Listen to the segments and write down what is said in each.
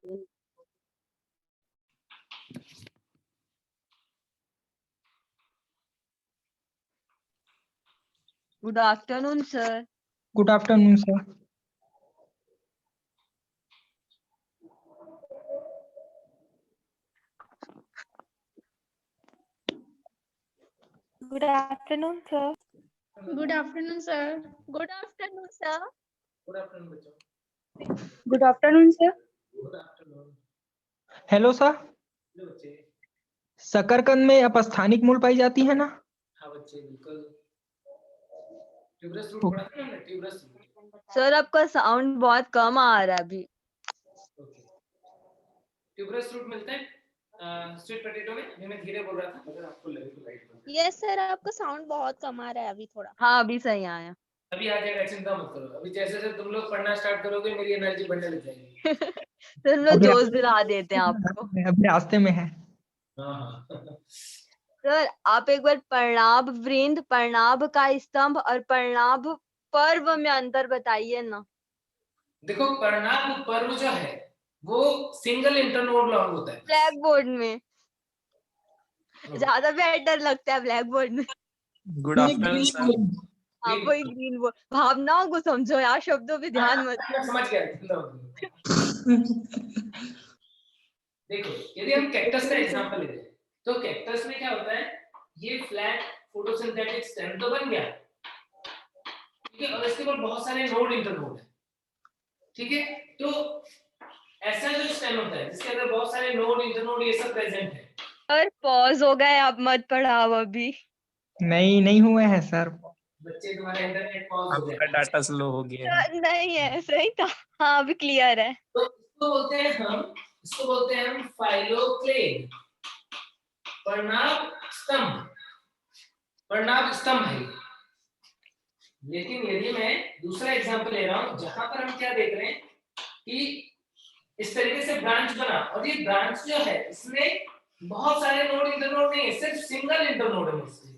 Good afternoon, sir. Good afternoon, sir. Good afternoon, sir. Good afternoon, sir. Good afternoon, sir. Good afternoon, sir. Hello sir, शकरकंद में अपस्थानिक मूल पाई जाती है ना? हाँ बच्चे बिल्कुल। ट्यूबरस रूट पढ़ा था ना हमने, ट्यूबरस रूट। सर आपका साउंड बहुत कम आ रहा है अभी। ओके। ट्यूबरस रूट मिलता है स्वीट पोटैटो में। अभी मैं धीरे बोल रहा था, अगर आपको लगे तो लाइट बंद। यस सर, आपका साउंड बहुत कम आ रहा है अभी थोड़ा। हाँ अभी सही आया। अभी आ जाएगा, चिंता मत करो। अभी जैसे जैसे तुम लोग पढ़ना स्टार्ट करोगे मेरी एनर्जी बढ़ने लग जाएगी। तो हम लोग जोश दिला देते हैं आपको। अभी रास्ते में है। हाँ सर आप एक बार प्रणाब वृंद, प्रणाब का स्तंभ और प्रणाब पर्व में अंतर बताइए ना। देखो, प्रणाब पर्व जो है वो सिंगल इंटरनोड लॉन्ग होता है। ब्लैक बोर्ड में ज्यादा बेटर लगता है, ब्लैक बोर्ड में। Good afternoon sir. हाँ वही ग्रीन बोर्ड। भावनाओं को समझो यार, शब्दों पे ध्यान मत। मैं समझ गया। देखो, यदि हम कैक्टस का एग्जांपल लेते हैं तो कैक्टस में क्या होता है, ये फ्लैट फोटोसिंथेटिक स्टेम तो बन गया, ठीक है, और इसके ऊपर बहुत सारे नोड इंटरनोड है, ठीक है। तो ऐसा जो स्टेम होता है जिसके अंदर बहुत सारे नोड इंटरनोड ये सब प्रेजेंट है। सर पॉज हो गए, आप मत पढ़ाओ अभी। नहीं हुए हैं सर। बच्चे, तुम्हारा इंटरनेट पॉज हो आपका गया। डाटा स्लो हो गया है। नहीं है, सही था। हाँ अभी क्लियर है। तो इसको बोलते हैं हम फाइलोक्लेड, प्रणाब स्तंभ है। लेकिन यदि मैं दूसरा एग्जांपल ले रहा हूं जहां पर हम क्या देख रहे हैं कि इस तरीके से ब्रांच बना, और ये ब्रांच जो है इसमें बहुत सारे नोड इंटरनोड नहीं है, सिर्फ सिंगल इंटरनोड है इसमें।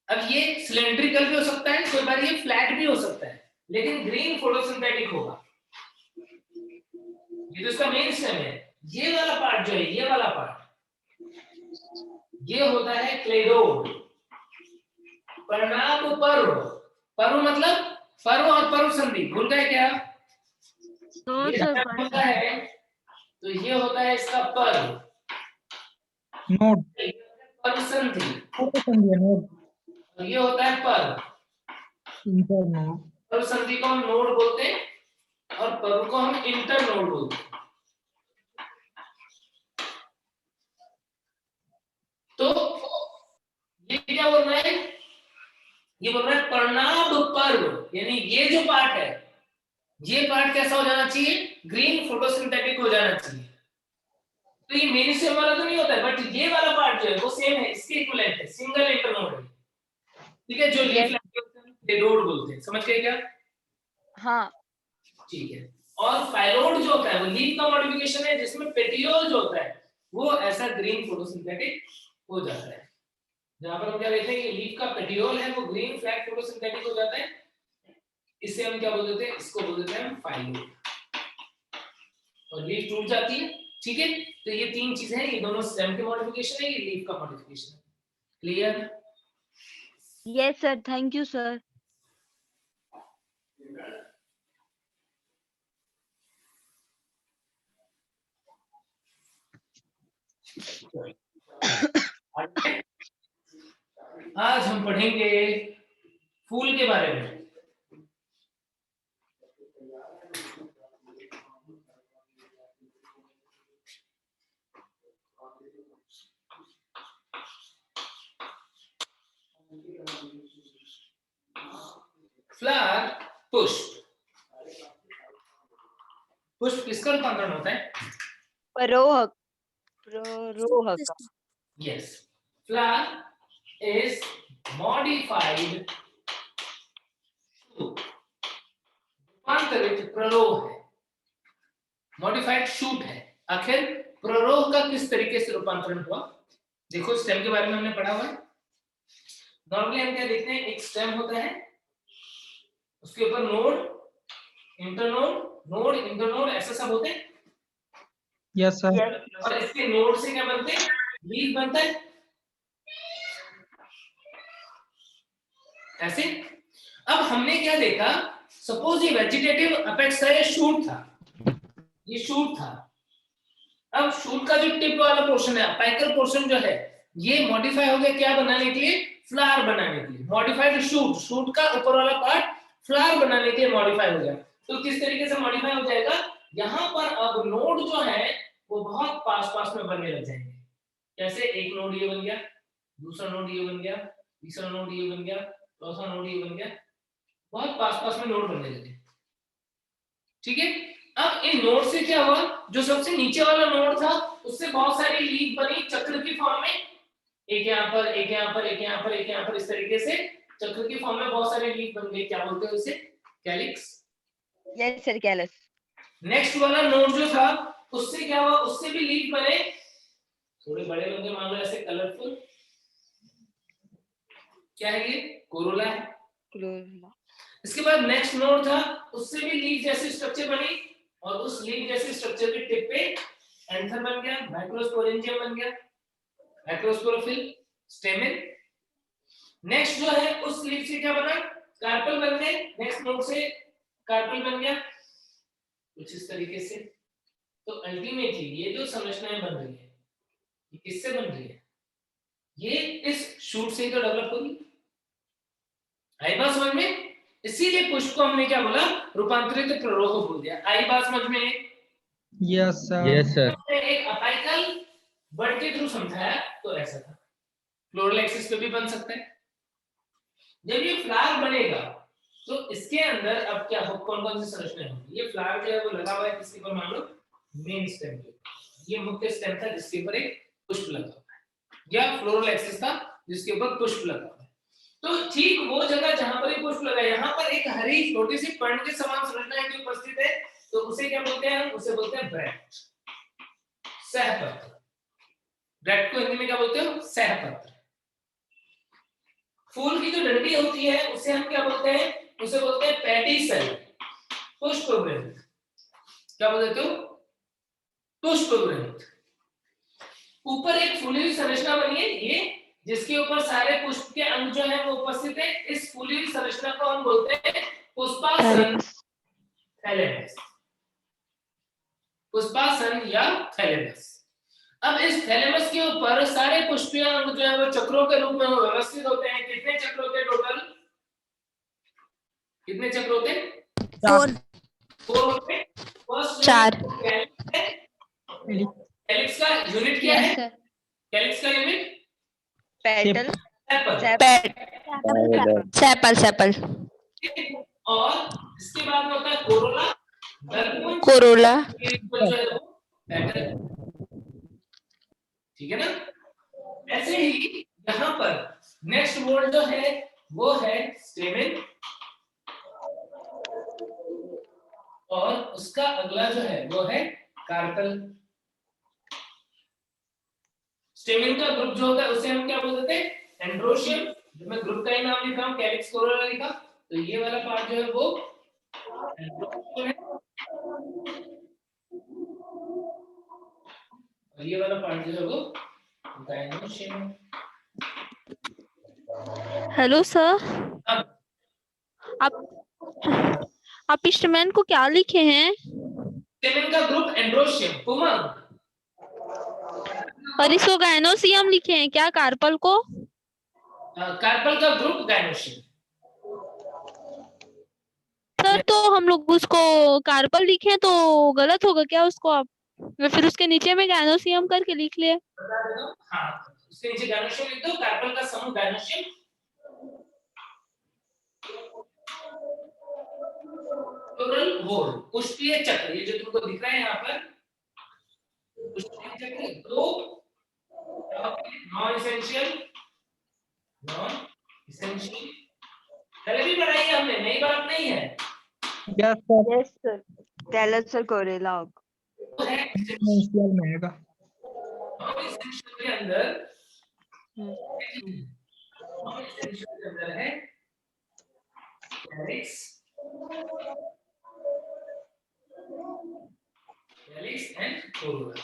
अब ये सिलेंड्रिकल भी हो सकता है, कोई बार ये फ्लैट भी हो सकता है, लेकिन ग्रीन फोटोसिंथेटिक होगा। ये तो इसका मेन स्टेम है। ये वाला पार्ट जो है, ये वाला पार्ट, ये होता है क्लेडोड। प्रणाब पर्व, पर्व मतलब पर्व और पर्व संधि, भूल गए क्या? ये होता है, तो ये होता है इसका पर्व नोड, पर्व संधि, नोड, और ये होता है पर्व इंटरनोड। पर्व संधि को हम नोड बोलते हैं और पर्व को हम इंटर नोड बोलते हैं। तो ये क्या बोल रहा है, ये बोल रहा है प्रणाब पर्व, यानी ये जो पार्ट है, ये पार्ट कैसा हो जाना चाहिए, ग्रीन फोटोसिंथेटिक हो जाना चाहिए। तो ये मेन स्टेम वाला तो नहीं होता है, बट ये वाला पार्ट जो है वो सेम है, इसके इक्विवेलेंट है, सिंगल इंटरनोड है, ठीक है, जो लीफ पेलोड बोलते हैं। समझ गए क्या? हाँ ठीक है। और फाइलोड जो होता है वो लीफ का मॉडिफिकेशन है, जिसमें पेटियोल जो होता है वो ऐसा ग्रीन फोटोसिंथेटिक हो जाता है। जहां पर हम क्या देखते हैं कि लीफ का पेटियोल है वो ग्रीन फ्लैट फोटोसिंथेटिक हो जाता है, इसे हम क्या बोल देते हैं, इसको बोल देते हैं हम फाइलोड, और लीफ टूट जाती है, ठीक है। तो ये तीन चीजें हैं, ये दोनों स्टेम के मॉडिफिकेशन है, ये लीफ का मॉडिफिकेशन है। Clear? Yes sir, thank you sir. आज हम पढ़ेंगे फूल के बारे में। फ्लावर, पुष्प। पुष्प किसका रूपांतरण होता है? परोहक, प्ररोहक। Yes. Flower is modified रूपांतरित प्ररोह है, मॉडिफाइड शूट है। आखिर प्ररोह का किस तरीके से रूपांतरण हुआ? देखो, स्टेम के बारे में हमने पढ़ा हुआ है। नॉर्मली हम क्या देखते हैं, एक स्टेम होता है, उसके ऊपर नोड, इंटरनोड, नोड, इंटरनोड, ऐसा सब होते हैं, यस सर। और इसके नोड से क्या बनते हैं? लीफ बनता है। ऐसे अब हमने क्या देखा, सपोज ये वेजिटेटिव अपेक्स था, ये शूट था, ये शूट था। अब शूट का जो टिप वाला पोर्शन है, अपेकल पोर्शन जो है, ये मॉडिफाई हो गया क्या बनाने के लिए? फ्लावर बनाने के लिए। मॉडिफाइड शूट, शूट का ऊपर वाला पार्ट फ्लावर बनाने के लिए मॉडिफाई हो गया। तो किस तरीके से मॉडिफाई हो जाएगा? यहाँ पर अब नोड जो है वो बहुत पास पास में बनने लग जाएंगे। जैसे एक नोड ये बन गया, दूसरा नोड ये बन गया, तीसरा नोड ये बन गया, चौथा नोड ये बन गया, बहुत पास पास में नोड बनने लगे। ठीक है, अब इन नोड से क्या हुआ, जो सबसे नीचे वाला नोड था उससे बहुत सारी लीफ बनी चक्र की फॉर्म में, एक यहाँ पर, एक यहाँ पर, एक यहाँ पर, एक यहाँ पर, इस तरीके से चक्र की फॉर्म में बहुत सारे लीफ बन गए। क्या बोलते हैं उसे? Calyx. Yes sir, callus. Next वाला नोड जो था उससे क्या हुआ, उससे भी लीफ बने, थोड़े बड़े बन गए, मान लो ऐसे कलरफुल। क्या है ये? कोरोला है। इसके बाद नेक्स्ट नोड था, उससे भी लीफ जैसी स्ट्रक्चर बनी, और उस लीफ जैसी स्ट्रक्चर के टिप पे एंथर बन गया, माइक्रोस्पोरेंजियम बन गया, माइक्रोस्पोरोफिल, स्टेमेन। नेक्स्ट जो है उस लीफ से क्या बना? कार्पल बन गए। नेक्स्ट नोड से कार्पल बन गया, कुछ इस तरीके से। तो अल्टीमेटली ये जो संरचनाएं बन रही है, ये किससे बन रही है? ये इस शूट से तो डेवलप होगी। आई बात समझ में? इसीलिए पुष्प को हमने क्या बोला? रूपांतरित प्ररोह बोल दिया। आई बात समझ में? Yes sir. Yes sir. एक अपाइकल बड के थ्रू समझाया तो ऐसा था। फ्लोरल एक्सिस पे भी बन सकता है। जब ये फ्लावर बनेगा तो इसके अंदर अब क्या हो, कौन कौन सी संरचनाएं होंगी? ये फ्लावर जो है वो लगा हुआ है किसके ऊपर? मान लो मेन स्टेम पे, ये मुख्य स्टेम था जिसके ऊपर एक पुष्प लगा हुआ है, या फ्लोरल एक्सिस था जिसके ऊपर पुष्प लगा हुआ है। तो ठीक वो जगह जहां पर ये पुष्प लगा, यहाँ पर एक हरी छोटी सी पर्ण के समान संरचना की उपस्थित है, तो उसे क्या बोलते हैं? उसे बोलते हैं ब्रैक्ट, सहपत्र। ब्रैक्ट को हिंदी में क्या बोलते हो? सहपत्र। फूल की जो डंडी होती है उसे हम क्या बोलते हैं? उसे बोलते हैं पेडिसल, पुष्पवृंत। क्या बोलते हो? पुष्पवृंत। ऊपर एक फूली हुई संरचना बनी है, ये जिसके ऊपर सारे पुष्प के अंग जो है वो उपस्थित है। इस फूली हुई संरचना को हम बोलते हैं पुष्पासन, थैलेमस। पुष्पासन या थैलेमस। अब इस थैलेमस के ऊपर सारे पुष्पीय अंग जो है वो चक्रों के रूप में व्यवस्थित होते हैं। कितने चक्र होते हैं टोटल? कितने चक्र होते हैं? 4 होते हैं। फर्स्ट 4। कैलिक्स का यूनिट क्या है? कैलिक्स का यूनिट पेटल, सेपल। और इसके बाद में होता है कोरोला, कोरोला। जो है वो पेटल। ठीक है ना? ऐसे ही यहाँ पर नेक्स्ट वर्ड जो है वो है स्टेमेन, और उसका अगला जो है वो है कार्पल। स्टेमेन का ग्रुप जो होता है उसे हम क्या बोलते हैं? एंड्रोशियम। जो मैं ग्रुप का ही नाम लिखा हूं, कैलिक्स कोरोला लिखा, तो ये वाला पार्ट जो है वो एंड्रोशियम है, और ये वाला पार्ट जो है वो गायनोशियम। हेलो सर, आप स्टेमेन को क्या लिखे हैं? स्टेमेन का ग्रुप एंड्रोशियम, पुमंग। और इसको गायनोसियम लिखे हैं क्या? कार्पल को? कार्पल का ग्रुप गायनोशियम। सर तो हम लोग उसको कार्पल लिखे तो गलत होगा क्या? उसको आप फिर उसके नीचे में गायनोसियम करके लिख लिए। हाँ, उसके नीचे गायनोशियम लिख दो, कार्पल का समूह गायनोशियम। फ्लोरल वोल, पुष्पीय चक्र, ये जो तुमको दिख रहा है यहाँ पर पुष्पीय चक्र, दो नॉन एसेंशियल पहले भी पढ़ाई है हमने, नई बात नहीं है। Yes sir. Yes sir, callus और कोरेला वो है एसेंशियल में हैगा। नॉन एसेंशियल के अंदर, नॉन एसेंशियल के अंदर है calyx, calyx and Corolla.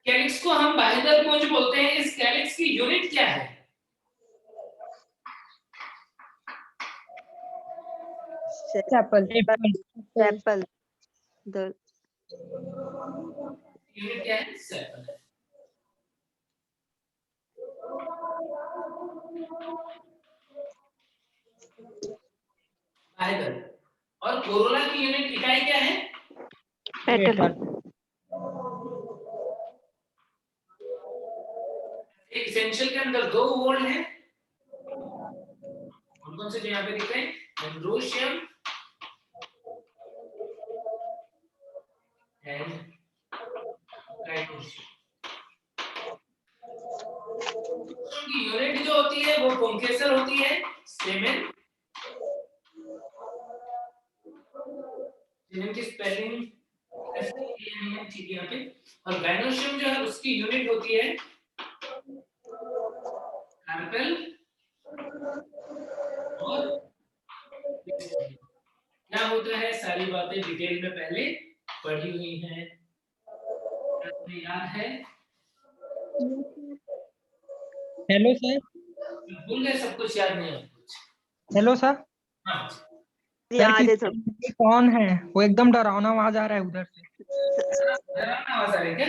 Calyx को हम बाह्यदल पुंज बोलते हैं। इस कैलिक्स की यूनिट क्या है? सेपल। सेपल। यूनिट क्या है? सेपल। बाह्यदल। और कोरोला की यूनिट इकाई क्या है? पेटल। एक एसेंशियल के अंदर 2 वॉल हैं। कौन से जो यहाँ पे दिख रहे हैं? Androecium and gynoecium. उनकी यूनिट जो होती है वो पुंकेसर होती है, स्टेमेन, जिनकी स्पेलिंग ठीक है यहाँ पे। और गाइनोशियम जो है उसकी यूनिट होती है कार्पेल और क्या होता है, सारी बातें डिटेल में पहले पढ़ी हुई हैं, याद है। Hello sir. भूल गए सब कुछ, याद नहीं है कुछ? Hello sir. हाँ सर याद है की सब। कौन है? वो एकदम डरावना आवाज आ रहा है उधर से। डरावना आवाज आ रही है क्या?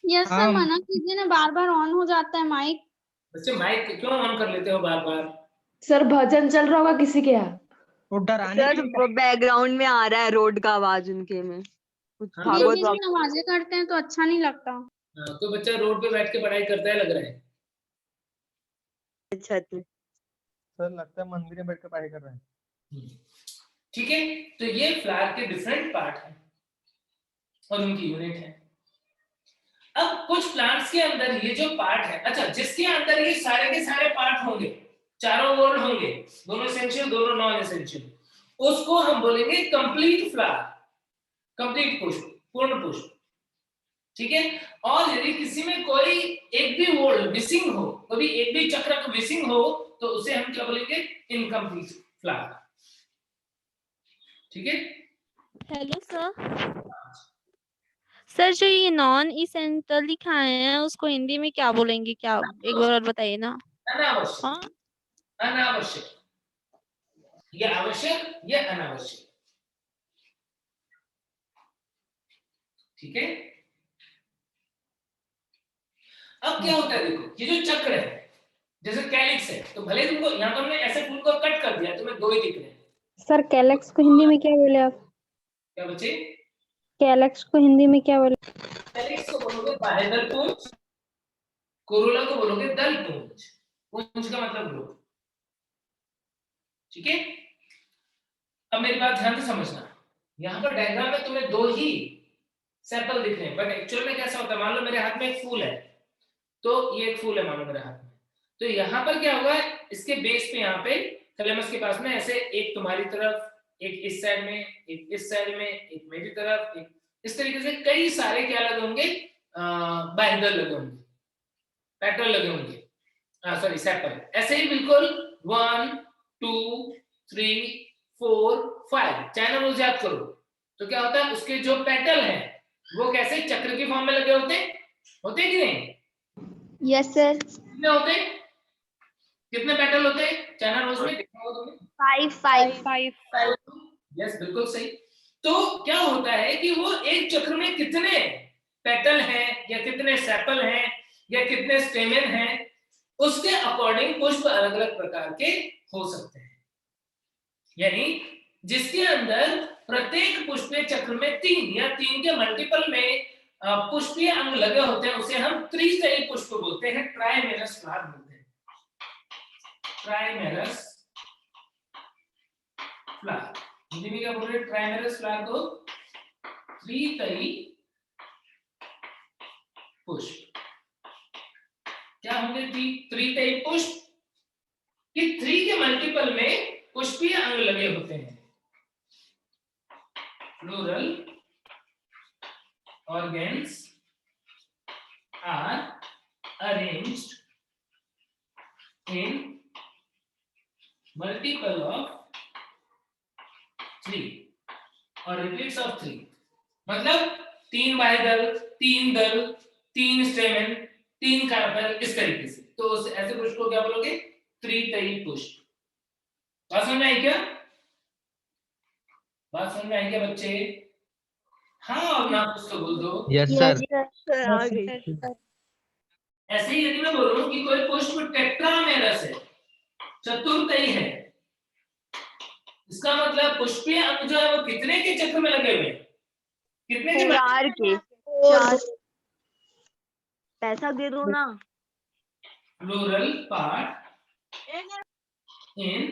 यस सर, हाँ। मना कीजिए ना, बार बार ऑन हो जाता है माइक। बच्चे माइक क्यों ऑन कर लेते हो बार बार? सर भजन चल रहा होगा किसी के यहाँ। वो डराने सर के लिए वो बैकग्राउंड में आ रहा है रोड का आवाज उनके में, कुछ हाँ, बीच भागवत बीच में आवाजें करते हैं तो अच्छा नहीं लगता। तो बच्चा रोड पे बैठ के पढ़ाई करता है लग रहा है। छत में। सर लगता है मंदिर में बैठ कर पढ़ाई कर रहे हैं। ठीक है, तो ये फ्लावर के डिफरेंट पार्ट हैं और उनकी यूनिट है। अब कुछ प्लांट्स के अंदर ये जो पार्ट है, अच्छा, जिसके अंदर ये सारे के सारे पार्ट होंगे, चारों वॉल होंगे, दोनों एसेंशियल दोनों नॉन एसेंशियल, उसको हम बोलेंगे कंप्लीट फ्लावर, कंप्लीट पुष्प, पूर्ण पुष्प। ठीक है, और यदि किसी में कोई एक भी वॉल मिसिंग हो, कभी एक भी चक्र मिसिंग हो, तो उसे हम क्या बोलेंगे? Incomplete flower. ठीक है। Hello sir. सर जो ये नॉन इसेंशियल दिखाए हैं उसको हिंदी में क्या बोलेंगे? क्या एक बार और बताइए ना। अनावश्यक। हाँ, अनावश्यक, ये आवश्यक, ये अनावश्यक। ठीक है। अब क्या होता है, देखो ये जो चक्र है, जैसे कैलिक्स है, तो भले तुमको यहाँ तो हमने ऐसे फूल को कट कर दिया, तुम्हें 2 ही दिख रहे हैं। सर कैलेक्स को हिंदी में क्या बोले आप? क्या बच्चे? कैलेक्स को हिंदी में क्या बोले? कैलिक्स को बोलोगे बाह्यदल पुंज, कोरोला को बोलोगे दल पुंज। पुंज का मतलब ग्रोथ। ठीक है। अब मेरी बात ध्यान से समझना, यहाँ पर डायग्राम में तुम्हें 2 ही सेपल दिख रहे हैं, बट एक्चुअल में कैसा होता है, मान लो मेरे हाथ में एक फूल है, तो ये एक फूल है मान लो मेरे हाथ में, तो यहाँ पर क्या होगा, इसके बेस पे यहाँ पे थैलेमस के पास में ऐसे एक तुम्हारी तरफ, एक इस साइड में, एक इस साइड में, एक मेरी तरफ, एक इस तरीके से कई सारे क्या लगे होंगे, बाह्यदल लगे होंगे, पेटल लगे होंगे, सॉरी सेपल। ऐसे ही बिल्कुल 1 2 3 4 5 चाइना रोज याद करो, तो क्या होता है, उसके जो पेटल हैं वो कैसे चक्र की फॉर्म में लगे होते हैं कि नहीं? Yes sir. कितने होते हैं? कितने पेटल होते हैं चाइना रोज में? देखा होगा तुमने। 5 यस, बिल्कुल सही। तो क्या होता है कि वो एक चक्र में कितने पेटल हैं या कितने सेपल हैं या कितने स्टेमेन हैं, उसके अकॉर्डिंग पुष्प अलग अलग प्रकार के हो सकते हैं। यानी जिसके अंदर प्रत्येक पुष्पीय चक्र में 3 या 3 के मल्टीपल में पुष्पीय अंग लगे होते हैं, उसे हम त्रिस्तरीय पुष्प बोलते हैं, ट्राइमेरस फ्लावर बोलते हैं। ट्राइमेरस फ्लावर हिंदी में क्या बोल रहे हैं? ट्राइमेरस फ्लावर को त्रितयी पुष्प। क्या होंगे त्रितयी पुष्प? कि 3 के मल्टीपल में पुष्पीय अंग लगे होते हैं। Floral organs are arranged in multiple of 3. और रिपीट्स ऑफ 3, मतलब 3 बाह्य दल, 3 दल, 3 स्टेमन, 3 कार्पेल, इस तरीके से। तो ऐसे पुष्प को क्या बोलोगे? त्रितयी पुष्प। बात समझ में आई क्या? बात समझ में आई क्या बच्चे? हाँ और ना कुछ तो बोल दो। Yes sir. सर आ गई। ऐसे ही यदि मैं बोलूं कि कोई पुष्प टेट्रामेरस है, चतुर्तयी है, इसका मतलब पुष्पीय अंग जो है वो कितने के चक्र में लगे हुए हैं? कितने के? 4 के। 4। पैसा दे दो ना। Floral part in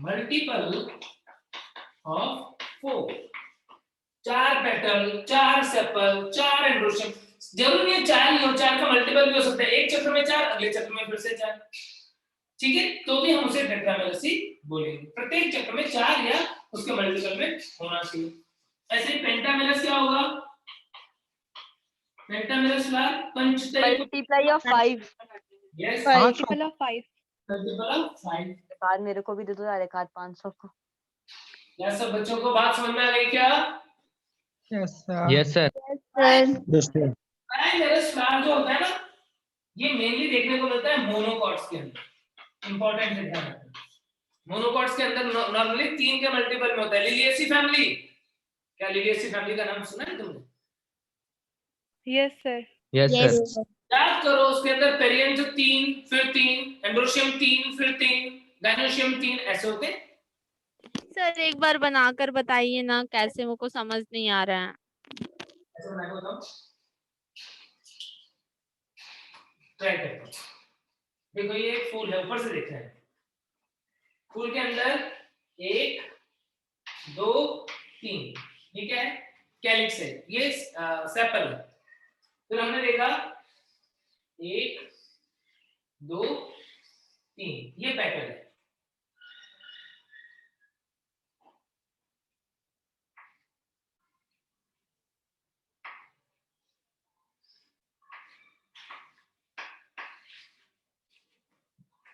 multiple of 4, 4 petal, 4 sepal, 4 androecium. जरूरी है 4 ही हो, 4 का मल्टीपल भी हो सकता है, एक चक्र में 4, अगले चक्र में फिर से 4, ठीक है, तो भी हम उसे टेट्रामेरस ही बोलेंगे। प्रत्येक चक्र में 4 या उसके मल्टीपल में होना चाहिए। ऐसे ही पेंटामेरस क्या होगा? पेंटामेरस फ्लावर पंचतयी, multiply of 5। Yes, multiple of 5। Multiple of 5। Card मेरे को भी दे दो यार, एक कार्ड 500 को। क्या सब बच्चों को बात समझ में आ गई क्या? Yes sir. Yes sir. Pentamerous flower जो होता है ना, ये मेनली देखने को मिलता है मोनोकॉट्स के अंदर। इंपॉर्टेंट है, मोनोकॉट्स के अंदर नॉर्मली 3 के मल्टीपल में होता है। लिलिएसी फैमिली, क्या लिलिएसी फैमिली का नाम सुना है तुमने? Yes sir. Yes sir. याद करो, उसके अंदर पेरियंट 3, फिर 3, एंड्रोशियम 3, फिर 3, गायनोशियम 3, ऐसे होते हैं। सर एक बार बनाकर बताइए ना, कैसे मुझको समझ नहीं आ रहा है। ऐसे बना के बताओ, ट्राई करते हैं। देखो ये एक फूल है, ऊपर से देख रहे हैं। फूल के अंदर 1, 2, 3, ठीक है, कैलिक्स है, ये सेपल है। फिर हमने देखा 1, 2, 3, ये पेटल है।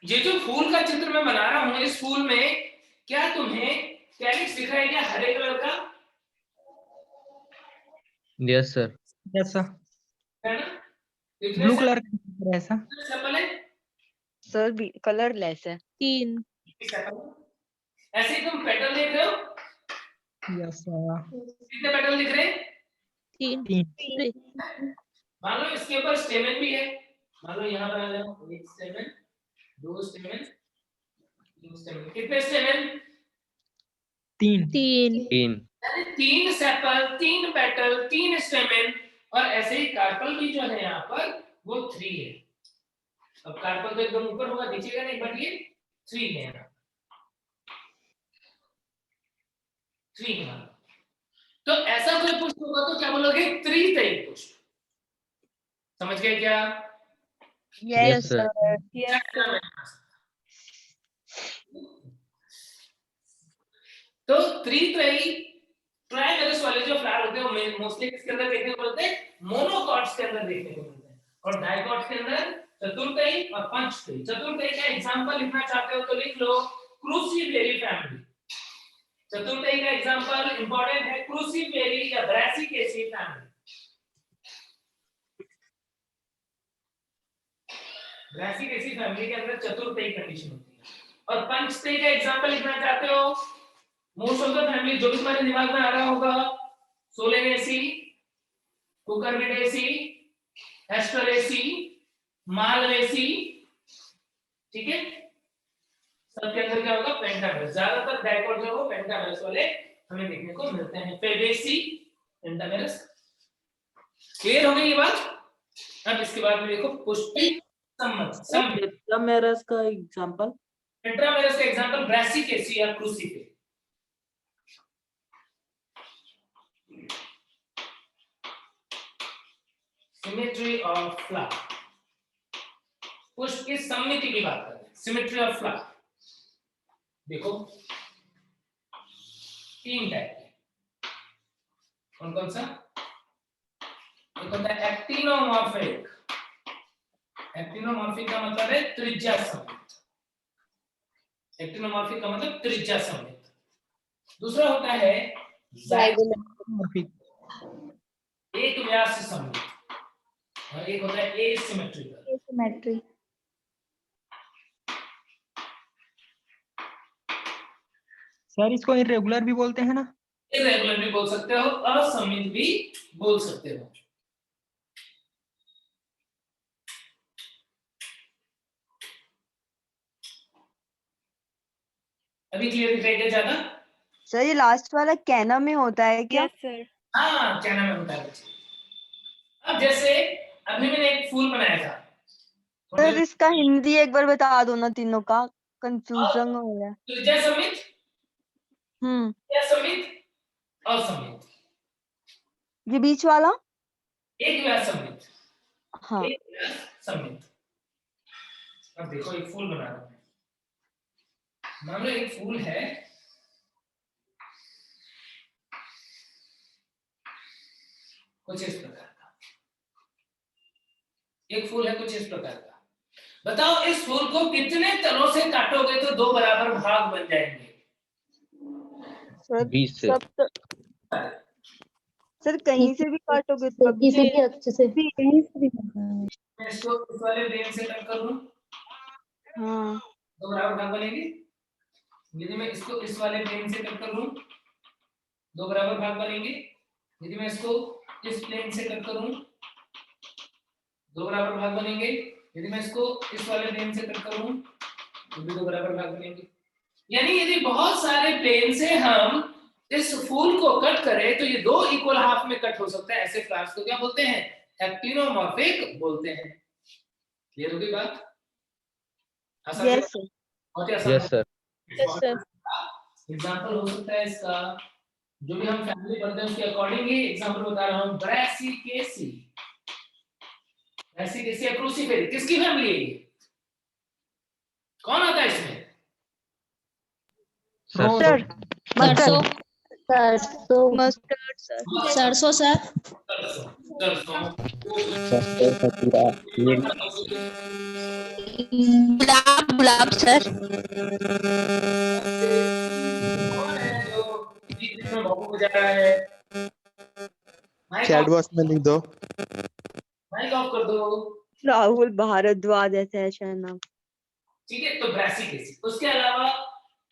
ये जो फूल का चित्र मैं बना रहा हूं, इस फूल में क्या तुम्हें कैलिक्स दिख रहा है क्या, हरे कलर का? Yes sir. Yes sir. है ना? ब्लू कलर का ऐसा। सेपल है, सर भी कलरलेस है। 3। ऐसे ही तुम पेटल देख रहे हो, यस सर। कितने पेटल दिख रहे हैं? 3। मान लो इसके ऊपर स्टेमन भी है, मान लो यहाँ बना लो, 1 स्टेमन, 2 स्टेमन, 3 स्टेमन, कितने स्टेमन? 3। 3। 3 सेपल, 3 पेटल, 3 स्टेमन, और ऐसे ही कार्पल भी जो है यहाँ पर वो 3 है। अब कार्पल तो एकदम ऊपर होगा, दिखेगा नहीं, बट ये 3 है यहाँ, 3 है। तो ऐसा कोई पुष्प होगा तो क्या बोलोगे? त्रितयी पुष्प। समझ गए क्या? Yes sir. तो त्रितयी ट्राइमेरस वाले जो फ्लावर होते हैं वो मोस्टली किसके अंदर देखने को मिलते हैं? मोनोकॉट्स के अंदर देखने को मिलते हैं, और डाइकॉट्स के अंदर चतुर्थयी और पंचतयी। चतुर्थयी का एग्जांपल लिखना चाहते हो तो लिख लो क्रूसीफेरी फैमिली। चतुर्थयी का एग्जांपल इंपॉर्टेंट है, क्रूसीफेरी या ब्रासिकेसी फैमिली। ब्रासिकेसी फैमिली के अंदर चतुर्थयी कंडीशन होती है। और पंचतयी का एग्जांपल लिखना चाहते हो, मोस्ट ऑफ द फैमिली जो भी तुम्हारे दिमाग में आ रहा होगा, सोलेनेसी, कुकुरबिटेसी, एस्टरेसी, मालवेसी, ठीक है, सबके अंदर क्या होगा? पेंटामेरस। ज्यादातर डाइकॉट जो है पेंटामेरस वाले हमें देखने को मिलते हैं। Fabaceae, pentamerous. क्लियर हो गई ये बात? अब इसके बाद में देखो पुष्पी संमत। टेट्रामेरस का एग्जांपल? टेट्रामेरस का एग्जांपल ब्रासिकेसी या क्रूसीफेरी। सिमेट्री ऑफ फ्लावर, पुष्प की सममिति की बात कर रहे हैं। सिमेट्री ऑफ फ्लावर देखो 3 टाइप के। कौन कौन सा? एक होता है एक्टिनोमॉर्फिक। एक्टिनोमॉर्फिक का मतलब है त्रिज्या सममित। एक्टिनोमॉर्फिक का मतलब त्रिज्या सममित। दूसरा होता है Zygomorphic. एक व्यास से सममित और एक होता है एसिमेट्रिकल। Asymmetry. सर इसको इरेगुलर भी बोलते हैं ना? इरेगुलर भी बोल सकते हो, असममित भी बोल सकते हो। अभी क्लियर दिखाई दे ज्यादा? सर ये लास्ट वाला कैना में होता है क्या? Yes sir. हाँ, क्या नाम है होता है बच्चे। अब जैसे अभी मैंने एक फूल बनाया था, सर इसका हिंदी एक बार बता दो ना, तीनों का कंफ्यूजन हो रहा है। त्रिज्या समित, त्रिज्या समित, असममित, ये बीच वाला? एक व्यास समित, हाँ। एक व्यास समित। अब देखो एक फूल बना रहा हूं। मान लो एक फूल है, कुछ इस प्रकार का, एक फूल है कुछ इस प्रकार का। बताओ इस फूल को कितने तलों से काटोगे तो दो बराबर भाग बन जाएंगे? सर 20 से। सब सर कहीं से भी काटोगे तो किसी भी अच्छे से कहीं से भी। मैं इसको इस वाले प्लेन से कट कर लूं, हाँ। दो बराबर भाग बनेंगे। यदि मैं इसको इस वाले प्लेन से कट कर लूं, दो बराबर भाग बनेंगे। यदि मैं इसको इस प्लेन से कट करूं, दो बराबर भाग बनेंगे। यदि मैं इसको इस वाले प्लेन से कट करूं, तो भी दो बराबर भाग बनेंगे। यानी यदि बहुत सारे प्लेन से हम इस फूल को कट करें तो ये दो इक्वल हाफ में कट हो सकता है। ऐसे क्लास को क्या बोलते हैं? एक्टिनोमॉर्फिक बोलते हैं। क्लियर हो गई बात? आसान है? Yes sir. बहुत ही आसान यस सर। एग्जांपल हो सकता है इसका, जो भी हम फैमिली पढ़ते हैं उसके अकॉर्डिंग ही एग्जांपल बता रहा हूं। ब्रासिकेसी, ब्रासिकेसी या क्रूसीफेरी किसकी फैमिली है ये? कौन आता है इसमें? Sir mustard. Mustard sir. सरसों सर। सरसों, गुलाब सर। कौन है जो बीच में भोंपू बजा रहा है? चैट बॉक्स में लिख दो। माइक ऑफ कर दो। राहुल भारद्वाज ऐसे है शायद नाम। ठीक है, तो ब्रासिकेसी। उसके अलावा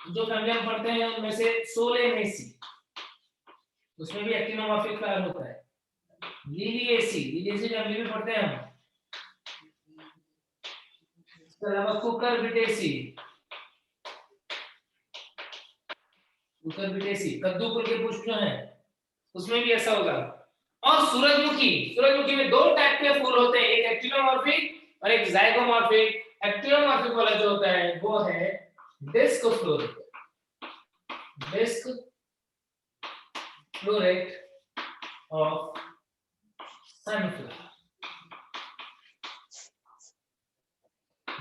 जो फैमिली हम पढ़ते हैं उनमें से सोलेनेसी, उसमें भी एक्टिनोमॉर्फिक फ्लावर होता है। लिलिएसी, लिलिएसी फैमिली में पढ़ते हैं हम। इसके अलावा कुकुरबिटेसी, कुकुरबिटेसी कद्दू कुल के पुष्प जो हैं उसमें भी ऐसा होगा। और सूरजमुखी, सूरजमुखी में दो टाइप के फूल होते हैं, एक एक्टिनोमॉर्फिक और एक जाइगोमॉर्फिक। एक्टिनोमॉर्फिक वाला जो होता है वो है disc floret, disc floret of sunflower.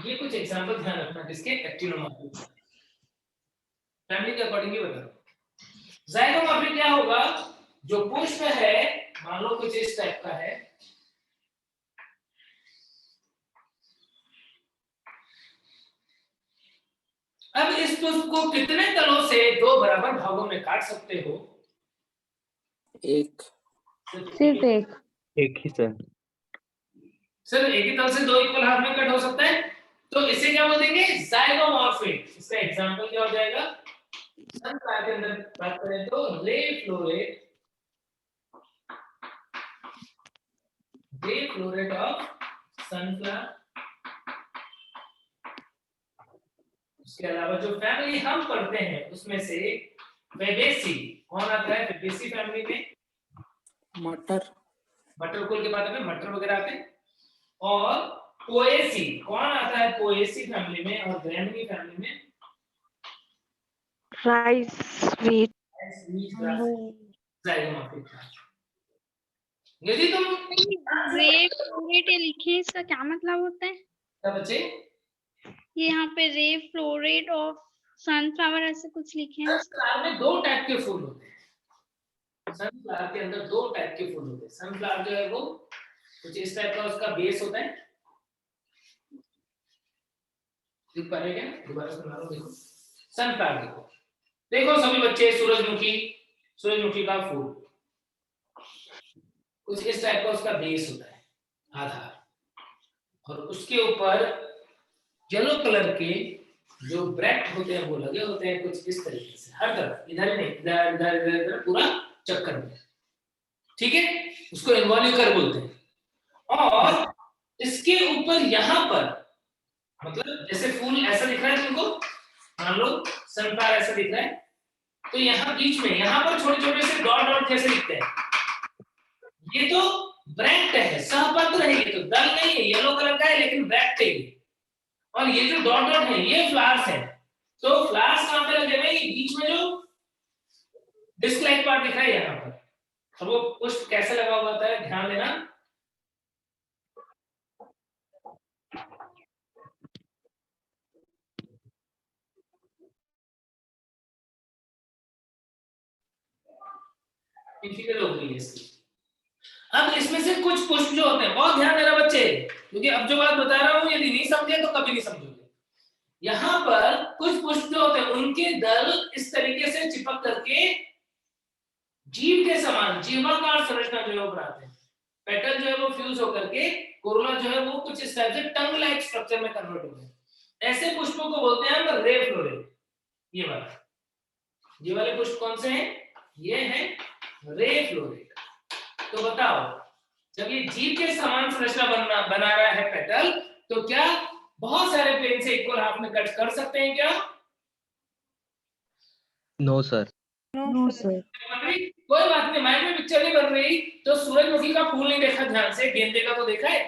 ये कुछ एग्जांपल ध्यान रखना किसके? एक्टिनोमॉर्फिक फैमिली के अकॉर्डिंग ही बता। जाइगोमॉर्फिक क्या होगा? जो पुष्प है मान लो कुछ इस टाइप का है, अब इस पुष्प को कितने तलों से दो बराबर भागों में काट सकते हो? एक। सिर्फ एक। एक ही सर। सिर्फ एक ही तल से दो इक्वल हाफ में कट हो सकता है, तो इसे क्या बोलेंगे? जाइगोमॉर्फिक। इसका एग्जांपल क्या हो जाएगा? सनफ्लावर के अंदर बात करें तो रे फ्लोरेट, रे फ्लोरेट ऑफ सनफ्लावर। उसके अलावा जो फैमिली हम पढ़ते हैं उसमें से फेबेसी कौन आता है? फेबेसी फैमिली में मटर। मटर कुल के बाद में मटर वगैरह आते हैं। और पोएसी कौन आता है? पोएसी फैमिली में। और ग्रैमिनी फैमिली में राइस वीट। जाइगोमॉर्फिक। यदि तुम रे फ्लोरेट ये लिखे, इसका क्या मतलब होता है? क्या बच्चे? ये यहाँ पे रे फ्लोरेट ऑफ सनफ्लावर ऐसे कुछ लिखे हैं। सनफ्लावर में दो टाइप के फूल होते हैं। सनफ्लावर के अंदर दो टाइप के फूल होते हैं। सनफ्लावर जो है वो कुछ इस टाइप का उसका बेस होता है। दिख पा रहे क्या? दोबारा सुना लो, देखो सनफ्लावर। देखो देखो सभी बच्चे, सूरजमुखी, सूरजमुखी का फूल कुछ इस टाइप का उसका बेस होता है, आधार, और उसके ऊपर येलो कलर के जो ब्रैक्ट होते हैं वो लगे होते हैं कुछ इस तरीके से, हर तरफ, इधर नहीं, इधर इधर इधर इधर पूरा चक्कर में, ठीक है, उसको इन्वॉल्यूकर बोलते हैं। और इसके ऊपर यहाँ पर मतलब जैसे फूल ऐसा दिख रहा है तुमको, मान लो सनफ्लावर ऐसा दिख रहा है, तो यहाँ बीच में यहाँ पर छोटे छोटे से डॉट डॉट जैसे दिखते हैं, ये तो ब्रैक्ट है, सहपत्र है, ये तो दल नहीं है, येलो कलर का है लेकिन ब्रैक्ट है ये। और ये जो डॉट डॉट है ये फ्लावर्स है। तो फ्लावर्स कहां पे लगे हुए, बीच में जो डिस्क लाइक पार्ट दिख रहा है यहाँ पर, और वो पुष्प कैसे लगा हुआ होता है ध्यान देना। इनफिकल हो गई है इसकी। अब इसमें से कुछ पुष्प जो होते हैं, बहुत ध्यान देना बच्चे, क्योंकि अब जो बात बता रहा हूं यदि नहीं समझे तो कभी नहीं समझोगे। यहाँ पर कुछ पुष्प जो होते हैं उनके दल इस तरीके से चिपक करके जीव के समान जीवाकार संरचना जो है वो बनाते हैं। पेटल जो है वो फ्यूज होकर के कोरोला जो है वो कुछ इस टाइप से टंग लाइक स्ट्रक्चर में कन्वर्ट होते हैं। ऐसे पुष्पों को बोलते हैं हम रे फ्लोरेट। ये वाले पुष्प कौन से हैं, ये हैं रे फ्लोरेट। तो बताओ, जब ये जीव के समान संरचना बना रहा है पेटल, तो क्या बहुत सारे प्लेन से इक्वल हाफ में कट कर सकते हैं क्या? No sir. No sir. कोई बात नहीं, माइंड में पिक्चर नहीं बन रही तो सूरजमुखी का फूल नहीं देखा ध्यान से, गेंदे का तो देखा है।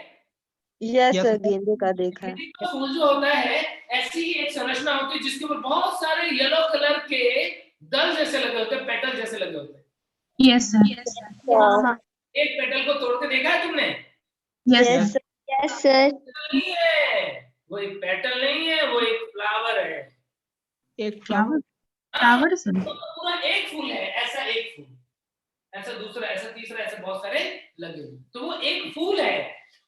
यस सर, गेंदे का देखा है। गेंदे का फूल जो होता है ऐसी ही एक संरचना होती है जिसके ऊपर बहुत सारे येलो कलर के दल जैसे लगे होते हैं, पेटल जैसे लगे होते हैं। Yes sir. एक पेटल को तोड़ के देखा है तुमने? Yes sir. Yes sir. नहीं है, वो एक पेटल नहीं है, वो एक फ्लावर है। एक फ्लावर सर। तो पूरा एक फूल है, ऐसा एक फूल, ऐसा दूसरा, ऐसा तीसरा, ऐसे बहुत सारे लगे हुए, तो वो एक फूल है।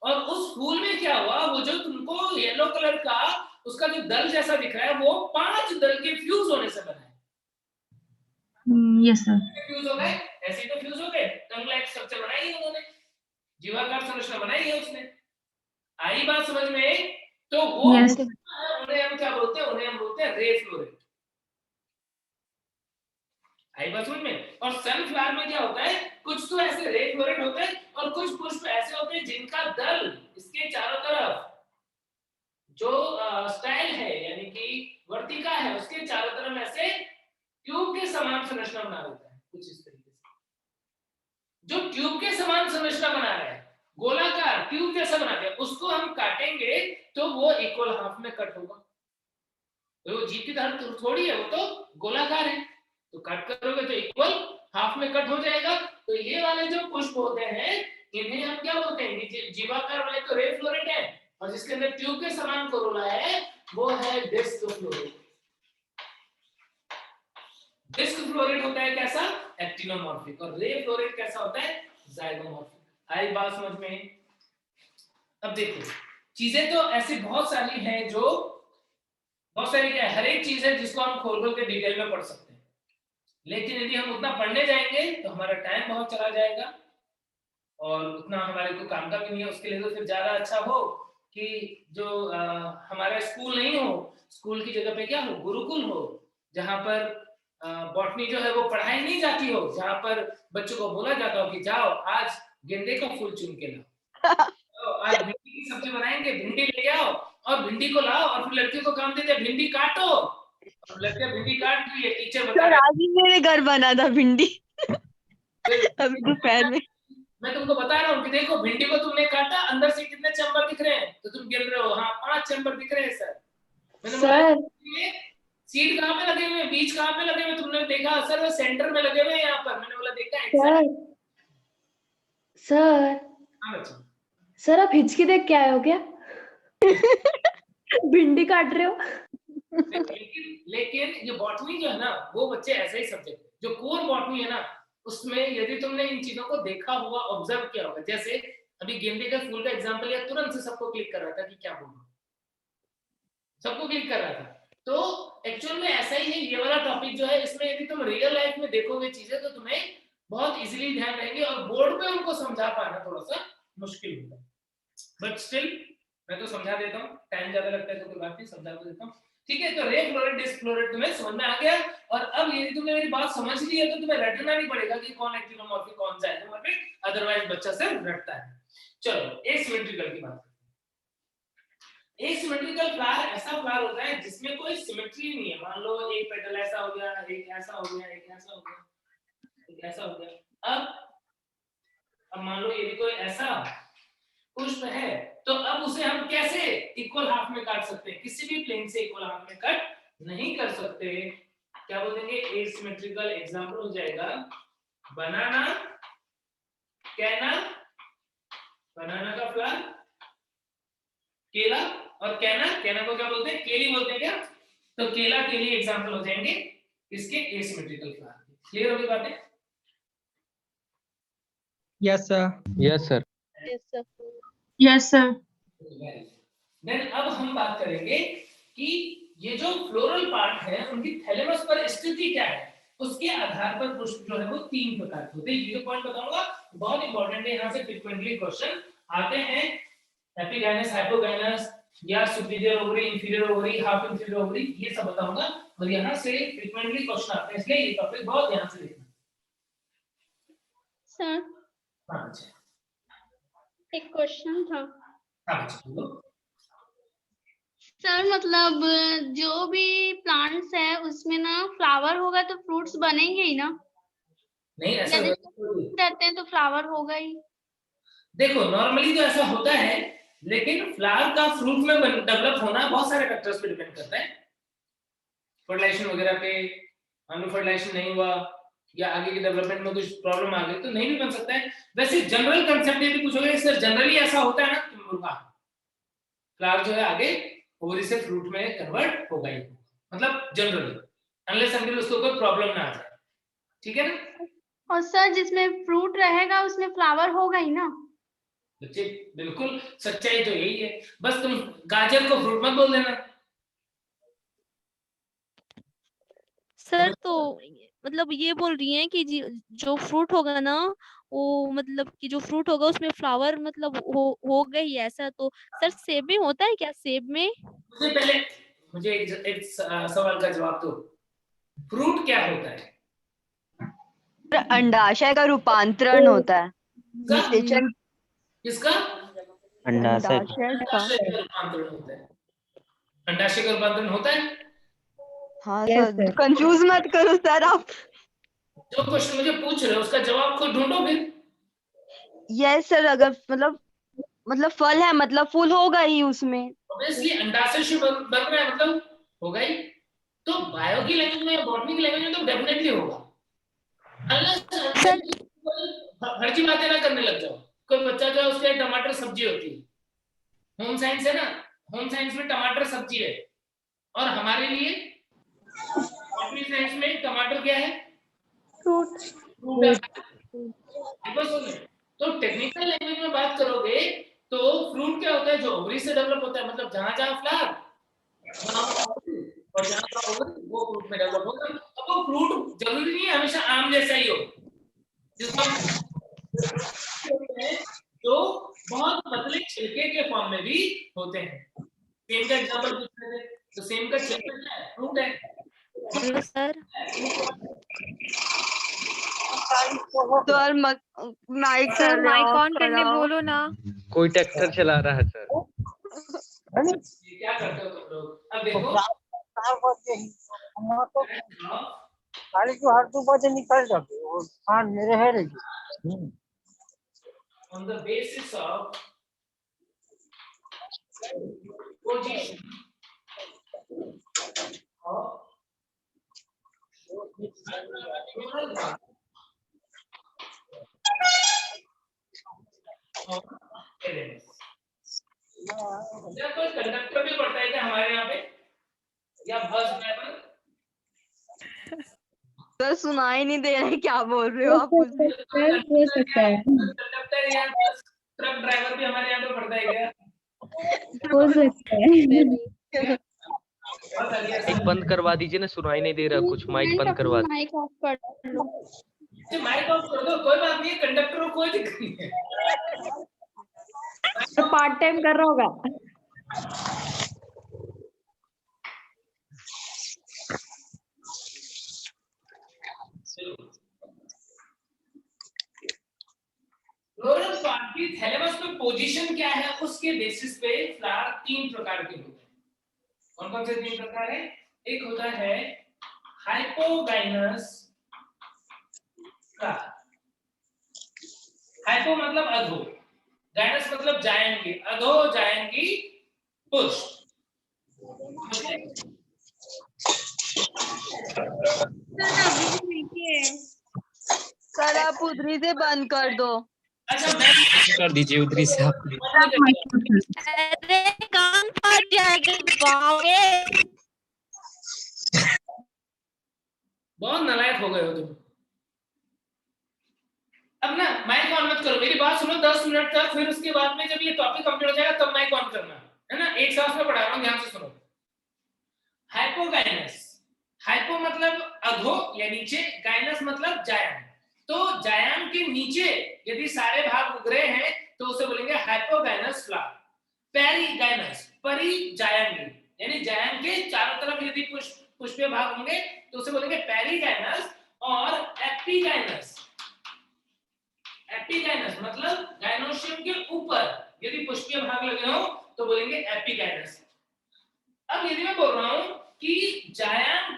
और उस फूल में क्या हुआ, वो जो तुमको येलो कलर का उसका जो दल जैसा दिख रहा है वो 5 दल के फ्यूज होने से बना है। Yes sir. फ्यूज हो गए, ऐसे तो फ्यूज हो गए, टंग लाइक स्ट्रक्चर बनाई है उन्होंने, जीवाकार संरचना बनाई है उसने। आई बात समझ में? तो वो Yes. उन्हें हम क्या बोलते हैं, उन्हें हम बोलते हैं रे फ्लोरेट। आई बात समझ में? और सनफ्लावर में क्या होता है, कुछ तो ऐसे रे फ्लोरेट होते हैं और कुछ पुष्प ऐसे होते हैं जिनका दल इसके चारों तरफ जो स्टाइल है यानी कि वर्तिका है उसके चारों तरफ ऐसे ट्यूब के समान संरचना बना होता है, कुछ इस तरीके से। जो ट्यूब के समान संरचना बना रहा है, गोलाकार ट्यूब जैसा बना दिया, उसको हम काटेंगे तो वो इक्वल हाफ में कट होगा। तो वो जीव की तरह थोड़ी है, वो तो गोलाकार है, तो कट करोगे तो इक्वल हाफ में कट हो जाएगा। तो ये वाले जो पुष्प होते हैं इन्हें हम क्या बोलते हैं, जीवाकार वाले तो रे फ्लोरेट है, और जिसके अंदर ट्यूब के समान कोरोला है वो है डिस्क फ्लोरेट। डिस्क फ्लोरेट होता है कैसा, एक्टिनोमॉर्फिक, और रे फ्लोरेट कैसा होता है, जाइगोमॉर्फिक। आई बात समझ में? अब देखो, चीजें तो ऐसी बहुत सारी हैं, जो बहुत सारी क्या है, हर एक चीज है जिसको हम खोल खोल के डिटेल में पढ़ सकते हैं, लेकिन यदि हम उतना पढ़ने जाएंगे तो हमारा टाइम बहुत चला जाएगा और उतना हमारे को काम का भी नहीं है। उसके लिए तो फिर ज्यादा अच्छा हो कि जो हमारा स्कूल नहीं हो, स्कूल की जगह पे क्या हो, गुरुकुल हो, जहाँ पर बॉटनी जो है वो पढ़ाई नहीं जाती हो, जहाँ पर बच्चों को बोला जाता हो कि जाओ आज गेंदे का फूल चुन के लाओ, तो आज भिंडी की सब्जी बनाएंगे, भिंडी ले आओ और भिंडी को लाओ, और फिर लड़की को काम दे दिया भिंडी काटो, और लड़कियां भिंडी काट रही है, टीचर बता रहा है। आज ही मेरे घर बना था भिंडी अभी दोपहर में। मैं तुमको बता रहा हूँ कि देखो भिंडी को तुमने काटा, अंदर से कितने चैम्बर दिख रहे हैं, तो तुम गिन रहे हो, हाँ 5 चैम्बर दिख रहे हैं सर। मैंने बोला सीड कहाँ पे लगे हुए हैं, बीज कहाँ पे लगे हुए, तुमने देखा सर वो सेंटर में लगे हुए हैं यहाँ पर। मैंने बोला देखा है सर। हाँ बच्चा, सर आप हिचकी देख के आए हो क्या? भिंडी काट रहे हो? लेकिन ये बॉटनी जो है ना, वो बच्चे ऐसा ही सब्जेक्ट, जो कोर बॉटनी है ना, उसमें यदि तुमने इन चीजों को देखा होगा, ऑब्जर्व किया होगा, जैसे अभी गेंदे का फूल का एग्जांपल लिया, तुरंत से सबको क्लिक कर रहा था कि क्या बोलूं, सबको क्लिक कर रहा था। तो एक्चुअल में ऐसा ही है ये वाला टॉपिक जो है, इसमें यदि तुम रियल लाइफ में देखोगे चीजें तो तुम्हें बहुत इजीली ध्यान रहेंगे, और बोर्ड पे उनको समझा पाना थोड़ा सा मुश्किल होता है, बट स्टिल मैं तो समझा देता हूँ, टाइम ज्यादा लगता है तो कोई बात नहीं, समझा तो देता हूँ। ठीक है, तो रे फ्लोरेट डिस्क फ्लोरेट तुम्हें समझ में आ गया, और अब यदि तुमने मेरी बात समझ ली है तो तुम्हें रटना नहीं पड़ेगा कि कौन एक्टिनोमॉर्फिक कौन सा एंडोमॉर्फिक, अदरवाइज बच्चा से रटता है। चलो एसिमेट्रिकल की बात करते हैं। एसिमेट्रिकल फ्लावर ऐसा फ्लावर होता है जिसमें कोई सिमेट्री नहीं है। मान लो एक पेटल ऐसा हो गया, एक ऐसा हो गया, एक ऐसा हो गया, एक ऐसा हो गया। अब मान लो यदि कोई ऐसा पुष्प है तो अब उसे हम कैसे इक्वल हाफ में काट सकते हैं? किसी भी प्लेन से इक्वल हाफ में कट नहीं कर सकते। क्या बोल देंगे? एसिमेट्रिकल एग्जांपल हो जाएगा बनाना, कैना, बनाना का फ्लावर, केला, और कैना, कैना को क्या बोलते हैं? केली बोलते हैं क्या? तो केला केली एग्जांपल हो जाएंगे इसके एसिमेट्रिकल फ्लावर। क्लियर होगी बातें? Yes sir. Yes, sir. Yes sir. Then अब हम बात करेंगे कि ये जो फ्लोरल पार्ट है उनकी थैलेमस पर स्थिति क्या है, उसके आधार पर पुष्प जो है वो 3 प्रकार के होते हैं। ये पॉइंट बताऊंगा, बहुत इंपॉर्टेंट है, यहाँ से फ्रीक्वेंटली क्वेश्चन आते हैं। एपिगाइनस, हाइपोगाइनस, या superior ovary, inferior ovary, half inferior ovary, ये सब बताऊंगा, और यहाँ से फ्रीक्वेंटली क्वेश्चन आते हैं, इसलिए ये टॉपिक बहुत ध्यान से देखना। सर हाँ अच्छा, एक क्वेश्चन था हाँ अच्छा बोलो। सर, मतलब जो भी प्लांट्स है उसमें ना फ्लावर होगा तो फ्रूट्स बनेंगे ही ना? नहीं ऐसा यदि जरूरी रहते हैं तो फ्लावर होगा ही। देखो नॉर्मली तो ऐसा होता है, लेकिन फ्लावर का फ्रूट में डेवलप होना बहुत सारे फैक्टर्स पे डिपेंड करता है, फर्टिलाइजेशन वगैरह पे। अनु फर्टिलाइजेशन नहीं हुआ या आगे के डेवलपमेंट में कुछ प्रॉब्लम आ गई तो नहीं भी बन सकता है। वैसे जनरल कंसेप्ट यदि पूछोगे सर जनरली ऐसा होता है ना कि मुर्गा फ्लावर जो है आगे ओवरी से फ्रूट में कन्वर्ट होगा ही, मतलब जनरली, अनलेस अनटिल उसको कोई प्रॉब्लम ना आ जाए। ठीक है ना? और सर जिसमें फ्रूट रहेगा उसमें फ्लावर होगा ही ना? बच्चे बिल्कुल सच्चाई तो यही है, बस तुम गाजर को फ्रूट मत बोल देना। सर तो मतलब ये बोल रही हैं कि जो फ्रूट होगा ना, वो मतलब कि जो फ्रूट होगा उसमें फ्लावर मतलब होगा ही ऐसा। तो सर सेब में होता है क्या? सेब में मुझे पहले एक सवाल का जवाब दो, फ्रूट क्या होता है? अंडाशय का रूपांतरण होता है, निषेचन। किसका? अंडाशय का। अंडाशय का। अंडाशय का रूपांतरण होता है। अंडाशय का रूपांतरण होता है। हाँ सर, कंफ्यूज मत करो सर आप। जो क्वेश्चन मुझे पूछ रहे हो उसका जवाब खुद ढूंढो फिर। यस सर, अगर मतलब फल है मतलब फूल होगा ही उसमें। ऑब्वियसली अंडाशय से बन रहा है मतलब होगा ही। तो बायो की लैंग्वेज में, बॉटनी की लैंग्वेज में तो डेफिनेटली होगा, अनलेस फर्जी बातें ना करने लग जाओ। कोई बच्चा जो है उसके टमाटर सब्जी होती है, होम साइंस है ना, होम साइंस में टमाटर सब्जी है, और हमारे लिए बॉटनी साइंस में टमाटर क्या है? फ्रूट है। तो टेक्निकल लैंग्वेज में बात करोगे तो फ्रूट क्या होता है? जो ओवरी से डेवलप होता है, मतलब जहां जहां फ्लावर और जहां ओवरी वो फ्रूट में डेवलप होता है। अब वो फ्रूट जरूरी नहीं है हमेशा आम जैसा ही हो, जिसका तो बहुत पतले छिलके के फॉर्म में भी होते हैं। सेम का एग्जांपल पूछ रहे थे, तो सेम का छिलका क्या है? फ्रूट है। Hello sir. Sir mike sir mike on करने बोलो ना। कोई ट्रैक्टर चला रहा है सर। क्या करते हो तुम लोग? अब देखो 2:30 निकल जाते और खान मेरे है रही। on the basis of position of neural path of elements. क्या कोई कंडक्टर भी पढ़ता है क्या हमारे यहाँ पे, या बस ड्राइवर? सर सुनाई नहीं दे रहा है, क्या बोल रहे हो आप मुझे? हो सकता है। कंडक्टर या बस ट्रक ड्राइवर भी हमारे यहाँ पे पढ़ता है क्या? हो सकता है। माइक बंद करवा दीजिए ना, सुनाई नहीं दे रहा कुछ, माइक बंद करवा दीजिए। माइक ऑफ कर लो। माइक ऑफ कर दो, कोई बात नहीं है, कंडक्टर को कोई दिक्कत नहीं है। तो पार्ट टाइम कर रहा होगा। फ्लोरल पार्ट की थैलेमस में पोजीशन क्या है, उसके बेसिस पे फ्लावर 3 प्रकार के होते हैं। कौन कौन से 3 प्रकार है? एक होता है हाइपोगाइनस फ्लावर। हाइपो मतलब अधो, गाइनस मतलब जाएंगे, अधो जाएंगी पुष्प। सर आप उधरी से बंद कर दो। अच्छा मैं कर दीजिए उधरी से आप। अरे कान फट जाएगा, बावे। बहुत नालायक हो गए हो तुम। अब ना माइक ऑन मत करो, मेरी बात सुनो 10 मिनट तक, फिर उसके बाद में जब ये टॉपिक कंप्लीट हो जाएगा तब माइक ऑन करना है ना। एक साथ में पढ़ा रहा हूं, ध्यान से सुनो। हाइपोगाइनस, हाइपो मतलब अधो या नीचे, गाइनस मतलब जायम। तो जायम के नीचे यदि सारे भाग उग रहे हैं तो उसे बोलेंगे हाइपोगाइनस फ्लावर। पेरीगाइनस, परी जायम, यानी जायम के चारों तरफ यदि पुष्पीय भाग होंगे तो उसे बोलेंगे पेरीगाइनस। और एपिगाइनस, एपिगाइनस मतलब गाइनोशियम के ऊपर यदि पुष्पीय भाग लगे हो तो बोलेंगे एपिगाइनस। अब यदि मैं बोल रहा हूं कि जायम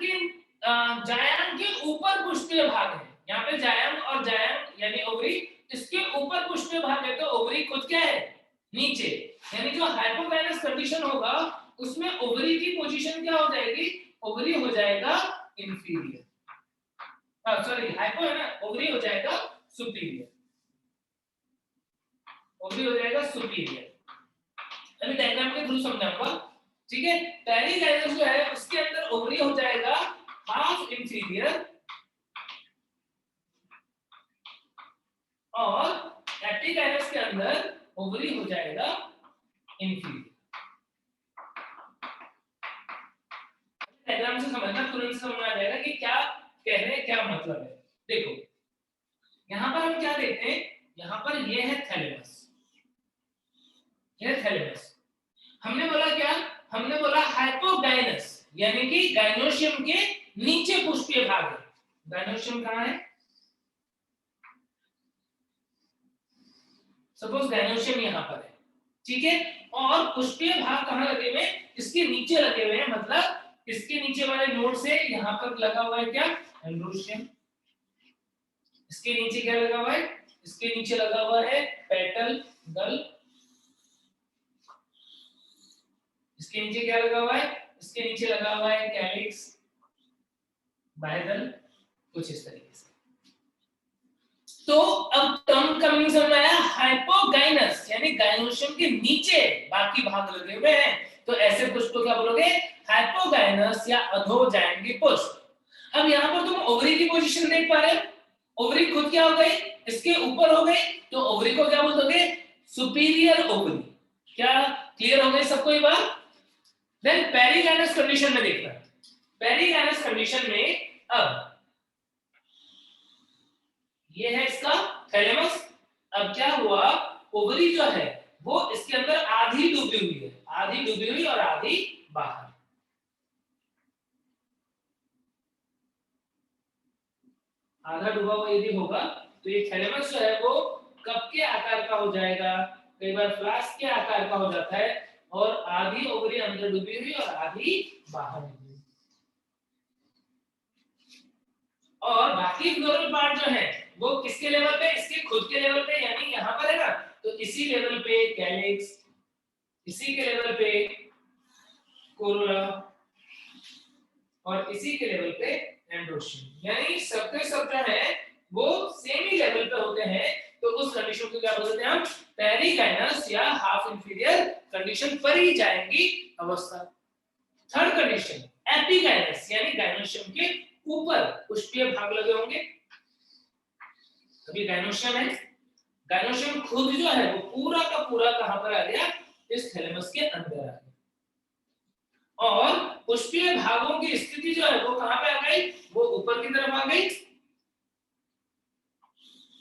के ऊपर पुष्पीय भाग है, यहाँ पे जायम और जायम यानी ओवरी, इसके ऊपर पुष्पीय भाग है, तो ओवरी खुद क्या है? नीचे। यानी जो हाइपोगाइनस कंडीशन होगा उसमें ओवरी की पोजीशन क्या हो जाएगी? ओवरी हो जाएगा इंफीरियर, सॉरी हाइपो है ना, ओवरी हो जाएगा सुपीरियर, ओवरी हो जाएगा सुपीरियर। अभी डायग्राम के थ्रू समझाऊंगा, ठीक है। पेरीगाइनस जो है उसके अंदर ओवरी हो जाएगा हाफ इंफीरियर और एपिगाइनस के अंदर ओवरी हो जाएगा इंफीरियर। डायग्राम से समझना, तुरंत समझ आ जाएगा कि क्या कह रहे हैं, क्या मतलब है। देखो यहां पर हम क्या देखते हैं, यहां पर ये है थैलेमस, ये थैलेमस। हमने बोला क्या? हमने बोला हाइपोगाइनस, यानी कि गाइनोशियम के नीचे पुष्पीय भाग है। गाइनोशियम कहां है? सपोज गाइनोशियम यहां पर है, ठीक है। और पुष्पीय भाग कहां लगे हुए? इसके नीचे लगे हुए हैं, मतलब इसके नीचे वाले नोड से यहां पर लगा हुआ है क्या? एंड्रोशियम। इसके नीचे क्या लगा हुआ है? इसके नीचे लगा हुआ है पेटल दल। इसके नीचे क्या लगा हुआ है? इसके नीचे लगा हुआ है कैलिक्स, बाह्यदल, कुछ इस तरीके से। तो अब टर्म का मीनिंग समझ आया? हाइपोगाइनस यानी गाइनोशियम के नीचे बाकी भाग लगे हुए हैं, तो ऐसे पुष्प को क्या बोलोगे? हाइपोगाइनस या अधो जाएंगे पुष्प। अब यहाँ पर तुम ओवरी की पोजीशन देख पा रहे हो, ओवरी खुद क्या हो गई? इसके ऊपर हो गई, तो ओवरी को क्या बोलोगे? Superior ovary. क्या क्लियर हो गई सबको ये बात? देन पेरीगाइनस कंडीशन में देखना, पेरीगाइनस कंडीशन में अब ये है इसका थैलेमस। अब क्या हुआ? ओवरी जो है वो इसके अंदर आधी डूबी हुई है, आधी डूबी हुई और आधी बाहर। आधा डूबा हुआ यदि होगा तो ये थैलेमस जो है वो कप के आकार का हो जाएगा, कई बार फ्लास्क के आकार का हो जाता है, और आधी ओवरी अंदर डूबी हुई और आधी बाहर डूबी। और बाकी फ्लोरल पार्ट जो है वो किसके लेवल पे? इसके खुद के लेवल पे, यानी यहाँ पर है ना, तो इसी लेवल पे कैलिक्स, इसी के लेवल पे कोरोला और इसी के लेवल पे एंड्रोशियम। यानी सबके सब जो है वो सेम ही लेवल पे होते हैं, तो उस कंडीशन को क्या बोलते हैं हम? पेरीगाइनस या हाफ इंफीरियर कंडीशन पर ही जाएंगी अवस्था। थर्ड कंडीशन एपिगाइनस, यानी गाइनोशियम के ऊपर पुष्पीय भाग लगे होंगे। अभी गाइनोशियम है, गाइनोशियम खुद जो है वो पूरा का पूरा कहां पर आ गया? इस थैलेमस के अंदर आ गया। और पुष्पीय भागों की स्थिति जो है वो कहां पे आ गई, वो ऊपर की तरफ आ गई,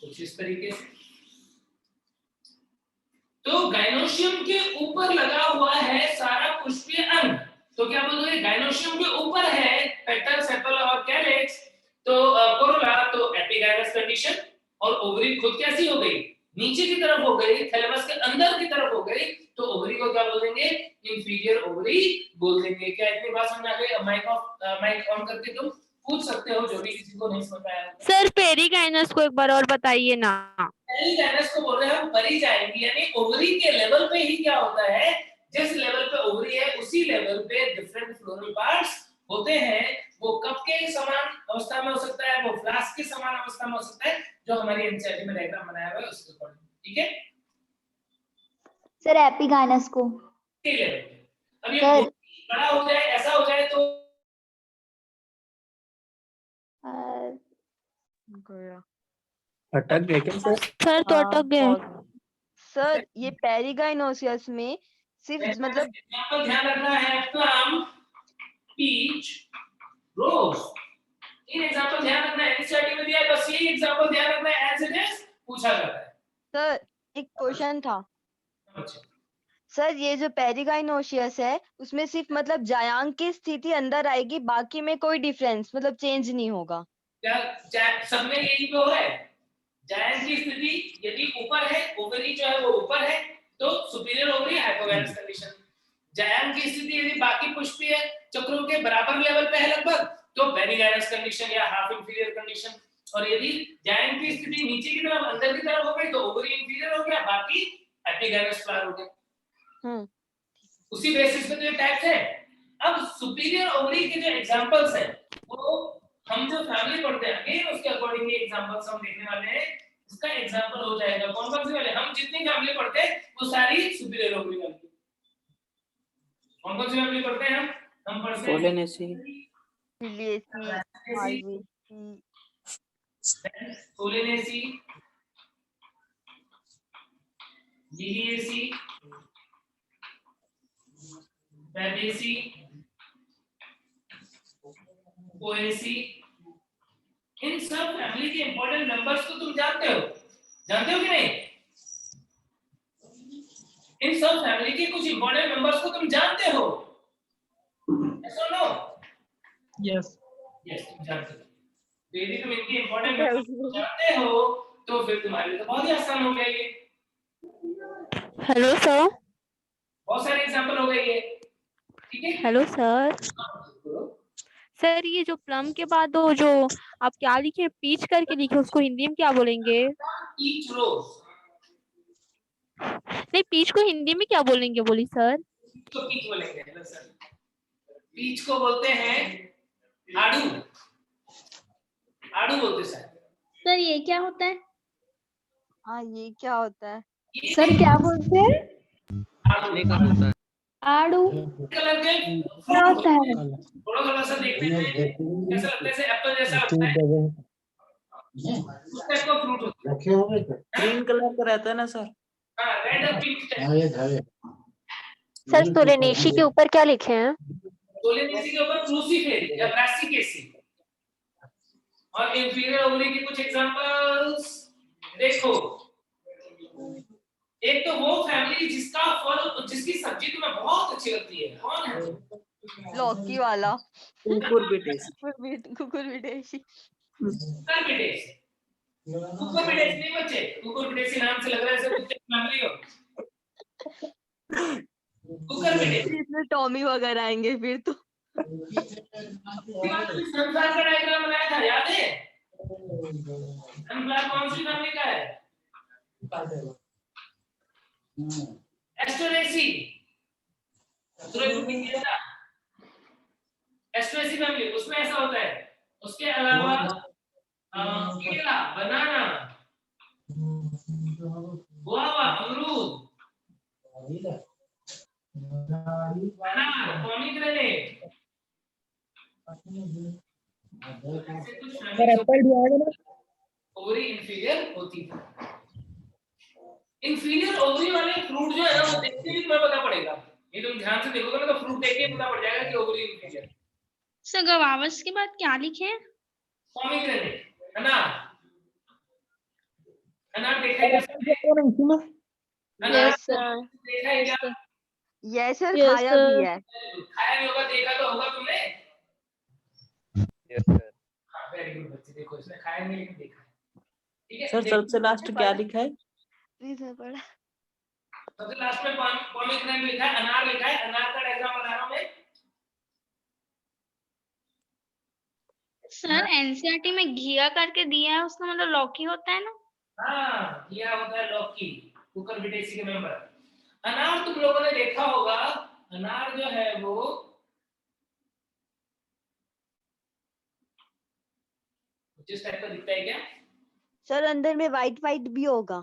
कुछ इस तरीके से। तो गाइनोशियम के ऊपर लगा हुआ है सारा पुष्पीय अंग, तो क्या बोलोगे, गाइनोशियम के ऊपर है पेटल, सेपल और कैलिक्स, तो कोरोला, तो एपिगाइनस कंडीशन, और ओवरी खुद कैसी हो गई, नीचे की तरफ हो गई, थैलेमस के अंदर की तरफ हो गई, तो ओवरी को क्या बोल देंगे, इंफीरियर ओवरी बोल देंगे। क्या इतनी बात समझ आ गई? माइक ऑन करके तुम पूछ सकते हो जो भी किसी को नहीं समझ आया। सर पेरिगाइनस को एक बार और बताइए ना। पेरिगाइनस को बोल रहे हैं हम परी जाएंगे, यानी ओवरी के लेवल पे ही क्या होता है, जिस लेवल पे ओवरी है उसी लेवल पे डिफरेंट फ्लोरल पार्ट्स होते हैं। वो कप के समान अवस्था में हो सकता है, वो फ्लास्क के समान अवस्था में हो सकता है, जो हमारी एनसीईआरटी में डायग्राम बनाया हुआ है उसके अकॉर्डिंग। ठीक है सर एपिगाइनस को लेवल पे अब ये बड़ा हो जाए, ऐसा हो जाए तो अटक गए क्या सर? सर तो अटक गए। सर ये पेरिगाइनोसियस में सिर्फ मतलब एग्जांपल ध्यान रखना है, प्लम, पीच, रोज, इन एग्जांपल ध्यान रखना है। एनसीईआरटी में दिया है, बस ये एग्जांपल ध्यान रखना है, एज इट इज पूछा जाता है। सर एक क्वेश्चन था अच्छा, सर, ये जो पेरिगाइनोसियस है उसमें सिर्फ मतलब जायांग की स्थिति अंदर आएगी, बाकी में कोई डिफरेंस मतलब चेंज नहीं होगा क्या सब में यही तो है, जायंट की स्थिति यदि ऊपर है, ओवरी जो है वो ऊपर है, तो superior ovary hypogynous condition. Giant की स्थिति यदि बाकी पुष्पीय चक्रों के बराबर लेवल पे है लगभग, तो पेरिगाइनस कंडीशन या हाफ इंफीरियर कंडीशन। और यदि जायंट की स्थिति नीचे की तरफ अंदर की तरफ हो गई, तो ओवरी इंफीरियर हो गया, बाकी एपिगैनस फ्लावर हो गया। उसी बेसिस पे तो ये टाइप्स है। अब सुपीरियर ओवरी के जो एग्जांपल्स हैं, वो हम जो फैमिली पढ़ते हैं अगेन उसके अकॉर्डिंग ये एग्जांपल्स हम देखने वाले हैं। इसका एग्जांपल हो जाएगा कौन कौन से वाले, हम जितनी फैमिली पढ़ते हैं वो सारी सुपीरियर ओवरी वाली। कौन कौन सी फैमिली पढ़ते हैं हम पढ़ते हैं सोलेनेसी, सोलेनेसी, लिलिएसी, बैबेसी, पोएसी। इन सब फैमिली के इंपॉर्टेंट मेंबर्स को तुम जानते हो कि नहीं? इन सब फैमिली के कुछ इंपॉर्टेंट मेंबर्स को तुम जानते हो? Yes or no? Yes. Yes, तुम जानते हो। तो यदि तुम इनके इंपॉर्टेंट मेंबर्स को जानते हो तो फिर तुम्हारे लिए तो बहुत ही आसान हो गया ये। Hello sir. बहुत सारे एग्जांपल हो गए ये, ठीक है? Hello sir. सर ये जो प्लम के बाद वो जो आप क्या लिखे, पीच करके लिखे, उसको हिंदी में क्या बोलेंगे? पीच रोज। नहीं, पीच को हिंदी में क्या बोलेंगे बोली सर? तो पीच बोलेंगे सर। पीच को बोलते हैं आड़ू, आड़ू बोलते सर। सर ये क्या होता है? हाँ ये क्या होता है सर क्या बोलते हैं? आड़ू का होता है। आड़ू कलर के क्या होता है? थोड़ा सा देखने में कैसा लगता है, जैसे एप्पल जैसा लगता है, उस टाइप का फ्रूट होता है। ग्रीन कलर का रहता है ना सर? हाँ, रेड और पिंक टाइप। सर सोलेनेसी के ऊपर क्या लिखे हैं? सोलेनेसी के ऊपर क्रूसीफेरी या ब्रासिकेसी। और इंफीरियर ओवरी के कुछ एग्जांपल्स देखो। एक तो वो फैमिली जिसका फल, जिसकी सब्जी तुम्हें बहुत अच्छी लगती है, कौन है? लौकी वाला कुकुरबिटेसी। कुकुरबिटेसी। कुकुरबिटेसी। कुकुरबिटेसी नहीं बच्चे, कुकुरबिटेसी नाम से लग रहा है जैसे कुत्ते की फैमिली हो। कुकुरबिटेसी। इसमें टॉमी वगैरह आएंगे फिर तो। संसार का डायग्राम बनाया था, याद है? संसार कौन सी फैमिली का है? एस्टरेसी। एस्टरेसी फैमिली, उसमें ऐसा होता है। उसके अलावा केला, बनाना, गुआवा, अमरूद, अनार, पोमीग्रेनेट। ओवरी इंफीरियर होती है। इंफीरियर ओवरी वाले फ्रूट जो है ना वो देखते ही तुम्हें पता पड़ेगा। ये तुम ध्यान से देखोगे ना तो फ्रूट देख के पता पड़ जाएगा कि ओवरी इंफीरियर। सर गवावस के बाद क्या लिखे हैं? पोमीग्रेनेट, अनार। अनार देखा है क्या सबने? अनार यस सर, देखा है क्या? यस सर, Yes, खाया भी है। खाया भी होगा, देखा तो होगा तुमने। Yes sir. हाँ वेरी गुड बच्चे, देखो इसने खाया नहीं लेकिन देखा है। ठीक है, सर सबसे लास्ट क्या लिखा है? पढ़ा। सबसे लास्ट में पोमीग्रेनेट लिखा है, अनार लिखा है। अनार का डायग्राम बना रहा हूं मैं। सर एनसीईआरटी में घिया करके दिया है, उसका मतलब लौकी होता है ना? हाँ, यह होता है लौकी, कुकुरबिटेसी के मेंबर। अनार तुम लोगों ने देखा होगा, अनार जो है वो जिस टाइप का दिखता है क्या? सर अंदर में व्हाइट व्हाइट भी होगा।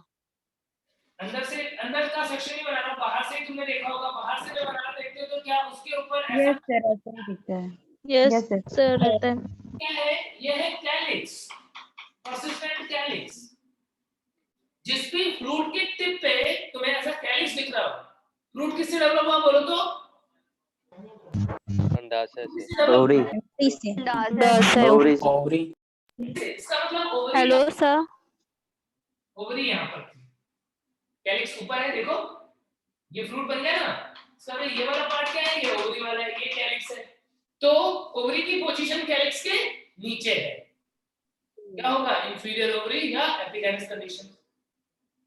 अंदर से, अंदर का सेक्शन ही बना रहा हूं, बाहर से ही तुमने देखा होगा। बाहर से जब अनार देखते हो तो क्या उसके ऊपर ऐसा यस सर, ऐसा ही दिखता है। Yes, Yes, sir. sir, रहता है। क्या है? यह है कैलिक्स, पर्सिस्टेंट कैलिक्स। जिस भी फ्रूट के टिप पे तुम्हें ऐसा कैलिक्स दिख रहा हो, फ्रूट किससे डेवलप हुआ बोलो तो? अंडाशय से। किससे develop ओवरी। अंडाशय। ओवरी। हुआ? इसका मतलब ओवरी। Hello sir. ओवरी यहाँ पर, कैलिक्स ऊपर है, देखो ये फ्रूट बन गया ना। इसका मतलब ये वाला पार्ट क्या है? ये ओवरी वाला है, ये कैलिक्स है। तो ओवरी की पोजीशन कैलिक्स के नीचे है। क्या होगा? इंफीरियर ओवरी या एपिगैमिस कंडीशन।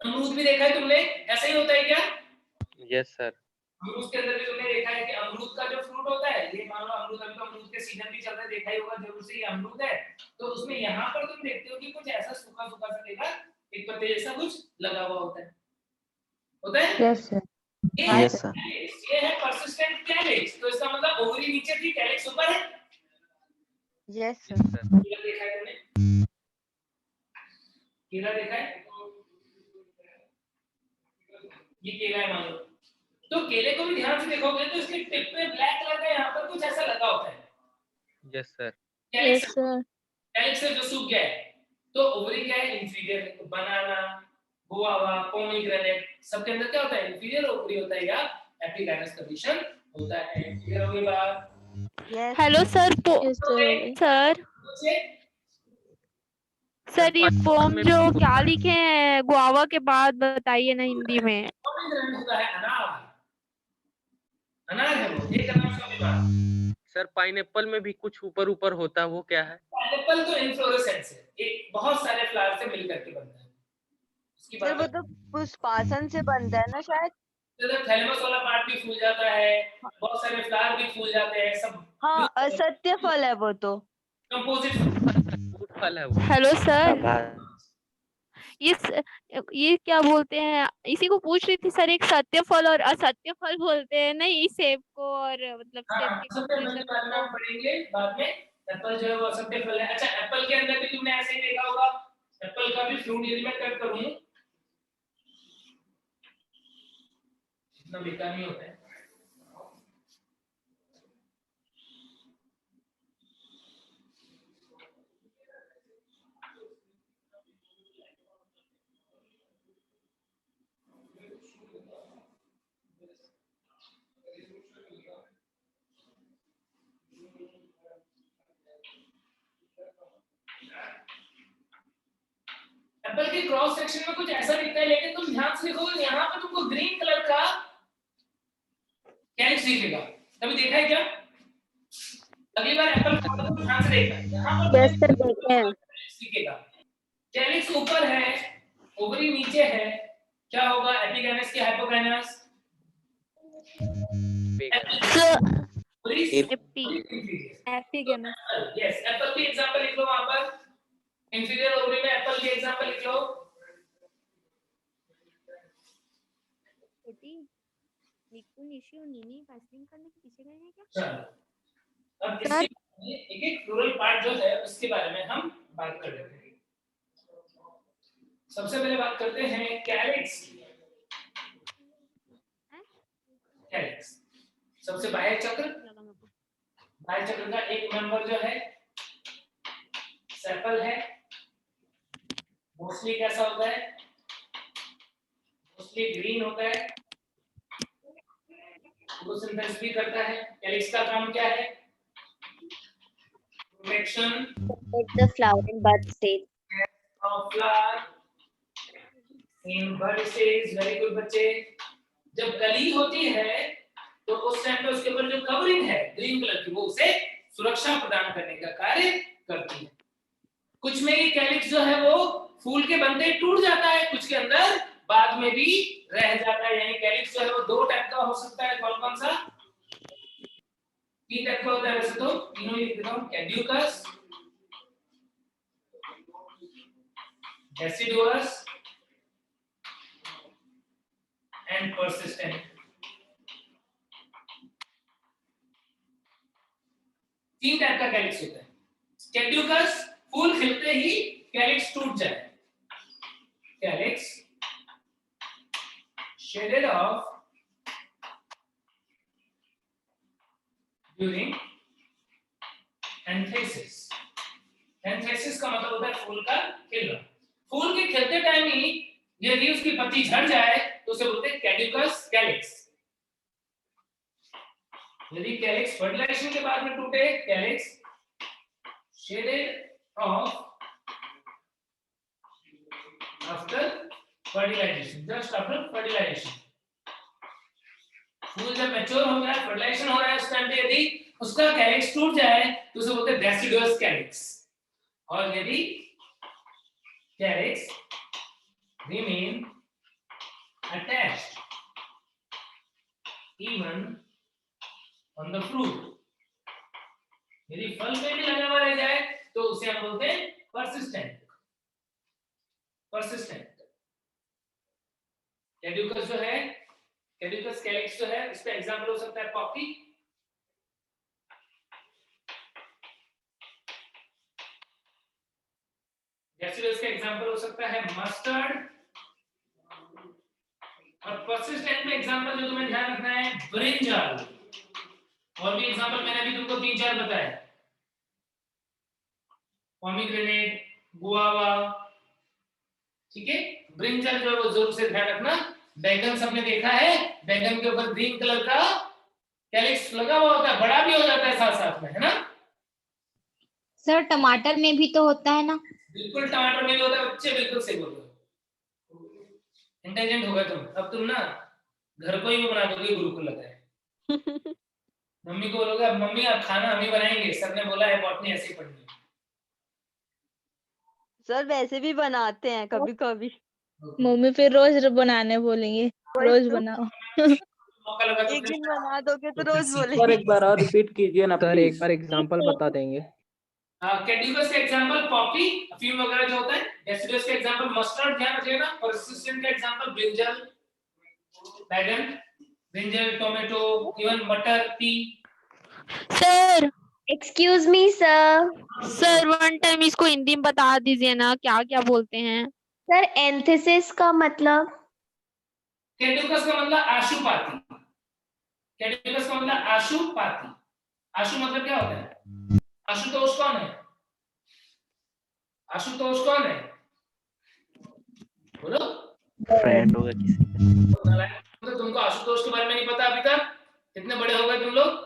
अमरूद भी देखा है तुमने, ऐसा ही होता है क्या? Yes sir. अमरूद के अंदर भी तुमने देखा है कि अमरूद का जो फ्रूट होता है, ये मान लो अमरूद, अभी तो अमरूद के सीजन भी चल रहा है, देखा ही होगा जरूर से, ये अमरूद है। तो उसमें यहाँ पर तुम देखते हो कि कुछ ऐसा सूखा सूखा सा देखा, एक पत्ते जैसा कुछ लगा हुआ होता है। होता है? Yes sir. Yes sir. ये है पर्सिस्टेंट कैलिक्स। तो इसका मतलब ओवरी नीचे थी, कैलिक्स ऊपर है। Yes yes sir. सर। केला देखा है तुमने? केला देखा है? ये केला है मान लो, तो केले को भी ध्यान से देखोगे तो इसके टिप पे ब्लैक कलर का यहाँ पर कुछ ऐसा लगा होता है। Yes sir. Yes, sir. Calyx से जो सूख गया है, तो ओवरी क्या है? इंफीरियर है। तो बनाना, गुआवा, पोमीग्रेनेट, सबके अंदर क्या होता है? इंफीरियर ओवरी होता है या एपिगैमिस कंडीशन होता है। क्लियर हो गई बात? Yes hello sir. Okay. Sir sir ये पोम जो क्या लिखे हैं गुआवा के बाद बताइए ना हिंदी में। पोमीग्रेनेट होता है अनार। अनार है वो, एक अनार का भी बात। सर पाइनएप्पल में भी कुछ ऊपर ऊपर होता है, वो क्या है? पाइनएप्पल तो इन्फ्लोरेसेंस है, एक बहुत सारे फ्लावर से मिलकर के बनता है। उसकी सर, वो बात तो पुष्पासन से बनता है ना शायद। थैलेमस वाला पार्ट भी फूल जाता है, बहुत सारे फ्लावर भी फूल जाते हैं, सब हाँ, असत्य फल है वो तो। कंपोजिट। फ्रूट फल है वो। Hello sir. ये क्या बोलते हैं, इसी को पूछ रही थी सर। एक सत्य फल और असत्य फल बोलते हैं नहीं सेब को, और मतलब सेब के असत्य फल के बारे में हम पढ़ेंगे बाद में। एप्पल जो है वो असत्य फल है। अच्छा, एप्पल के अंदर भी तुमने ऐसे ही देखा होगा, एप्पल का भी फ्रूट यदि मैं कट करूं, इतना बेकार नहीं होता है। एप्पल के क्रॉस सेक्शन में कुछ ऐसा दिखता है, लेकिन तुम ध्यान से देखोगे यहाँ पे तुमको ग्रीन कलर का कैलिक्स दिखेगा। कभी देखा है क्या? अगली बार एप्पल खाओगे तो ध्यान से देखना, यहाँ पर यस सर देखे हैं। कैलिक्स दिखेगा। कैलिक्स ऊपर है, ओवरी नीचे है, क्या होगा? एपिगैमिस की हाइपोगैमिस। एपिगैमिस। यस, एप्पल की एग्जांपल लिख लो वहां पर। इंफीरियर ओवरी में एप्पल की एग्जांपल लिख लो। निकू, निशी और नीनी पासिंग करने के पीछे गए हैं क्या? चलो, अब इसके एक एक फ्लोरल पार्ट जो है उसके बारे में हम बात कर लेते हैं। सबसे पहले बात करते हैं कैलिक्स की। कैलिक्स सबसे बाह्य चक्र, बाह्य चक्र का एक मेंबर जो है सेपल है। मोस्टली कैसा होता है? मोस्टली ग्रीन होता है। फोटोसिंथेसिस भी करता है। कैलिक्स का काम क्या है? Protection The flower in bud stage. Of flower in bud stage. Very good बच्चे। जब कली होती है तो उस टाइम पे उसके ऊपर जो कवरिंग है ग्रीन कलर की, वो उसे सुरक्षा प्रदान करने का कार्य करती है। कुछ में ये कैलिक्स जो है वो फूल के बनते ही टूट जाता है, कुछ के अंदर बाद में भी रह जाता है। यानी कैलिक्स जो है वो दो टाइप का हो सकता है। कौन कौन सा? तीन टाइप का होता है वैसे तो, तीनों लिख देता हूं। कैड्यूकस, डेसिडुअस एंड पर्सिस्टेंट। तीन टाइप का कैलिक्स होता है। कैड्यूकस, फूल खिलते ही कैलिक्स टूट जाए। Calyx shedded of during antithesis. Antithesis का मतलब होता है फूल का खिलना। फूल के खिलते टाइम ही यदि उसकी पत्ती झड़ जाए तो उसे बोलते हैं कैड्यूकस कैलिक्स। यदि कैलिक्स फर्टिलाइजेशन के बाद में टूटे, calyx shedded off after fertilisation, just after fertilisation. फूल जब मैच्योर हो गया, फर्टिलाइजेशन हो रहा है, उस टाइम पे यदि उसका कैलिक्स टूट जाए तो उसे बोलते हैं डेसिडुअस कैलिक्स। और यदि calyx remain attached even on the fruit, यदि फल पे भी लगा हुआ रह जाए तो उसे हम बोलते हैं persistent। persistent कैड्यूकस जो है, कैड्यूकस कैलिक्स जो है, इसका एग्जांपल हो सकता है पॉपी। डेसिडुअस का एग्जांपल हो सकता है मस्टर्ड। और पर्सिस्टेंट में एग्जांपल जो तुम्हें ध्यान रखना है ब्रिंजल। और भी एग्जांपल मैंने अभी तुमको 3-4 बताए। पोमीग्रेनेट, गुआवा, ठीक है। ब्रिंजल जो है वो जरूर से ध्यान रखना। बैगन सबने देखा है, बैगन के ऊपर ग्रीन कलर का कैलिक्स लगा हुआ होता है, बड़ा भी हो जाता है साथ साथ में, है ना? सर टमाटर में भी तो होता है ना? बिल्कुल टमाटर में भी होता है बच्चे, बिल्कुल सही बोल रहे हो। इंटेलिजेंट हो गए तुम। अब तुम ना घर को ही वो बना दोगे गुरुकुल लगा है। मम्मी को बोलोगे अब मम्मी अब खाना हम ही बनाएंगे, सर ने बोला है बॉटनी ऐसे ही पढ़नी है। सर वैसे भी बनाते हैं कभी कभी। मम्मी फिर रोज बनाने बोलेंगे, रोज बनाओ। मौका लगा तो एक दिन बना दोगे तो तो रोज फिर बोलेंगे। एक बार और रिपीट कीजिए ना सर प्लीज। एक बार एग्जांपल बता देंगे। कैड्यूकस का एग्जांपल पॉपी, अफीम वगैरह जो होता है। डेसिडुअस का एग्जांपल मस्टर्ड, ध्यान रखिएगा। पर्सिस्टेंट का एग्जांपल ब्रिंजल, बैगन, ब्रिंजल, टोमेटो, इवन मटर, P. Sir excuse me sir. Sir one time इसको हिंदी में बता दीजिए ना, क्या क्या बोलते हैं? सर एंथेसिस का मतलब? कैड्यूकस का मतलब आशुपाती। कैड्यूकस का मतलब आशुपाती। आशु मतलब क्या होता है? आशुतोष कौन है? आशुतोष कौन है? बोलो। फ्रेंड होगा किसी का। तो तुमको आशुतोष के बारे में नहीं पता अभी तक? कितने बड़े हो गए तुम लोग?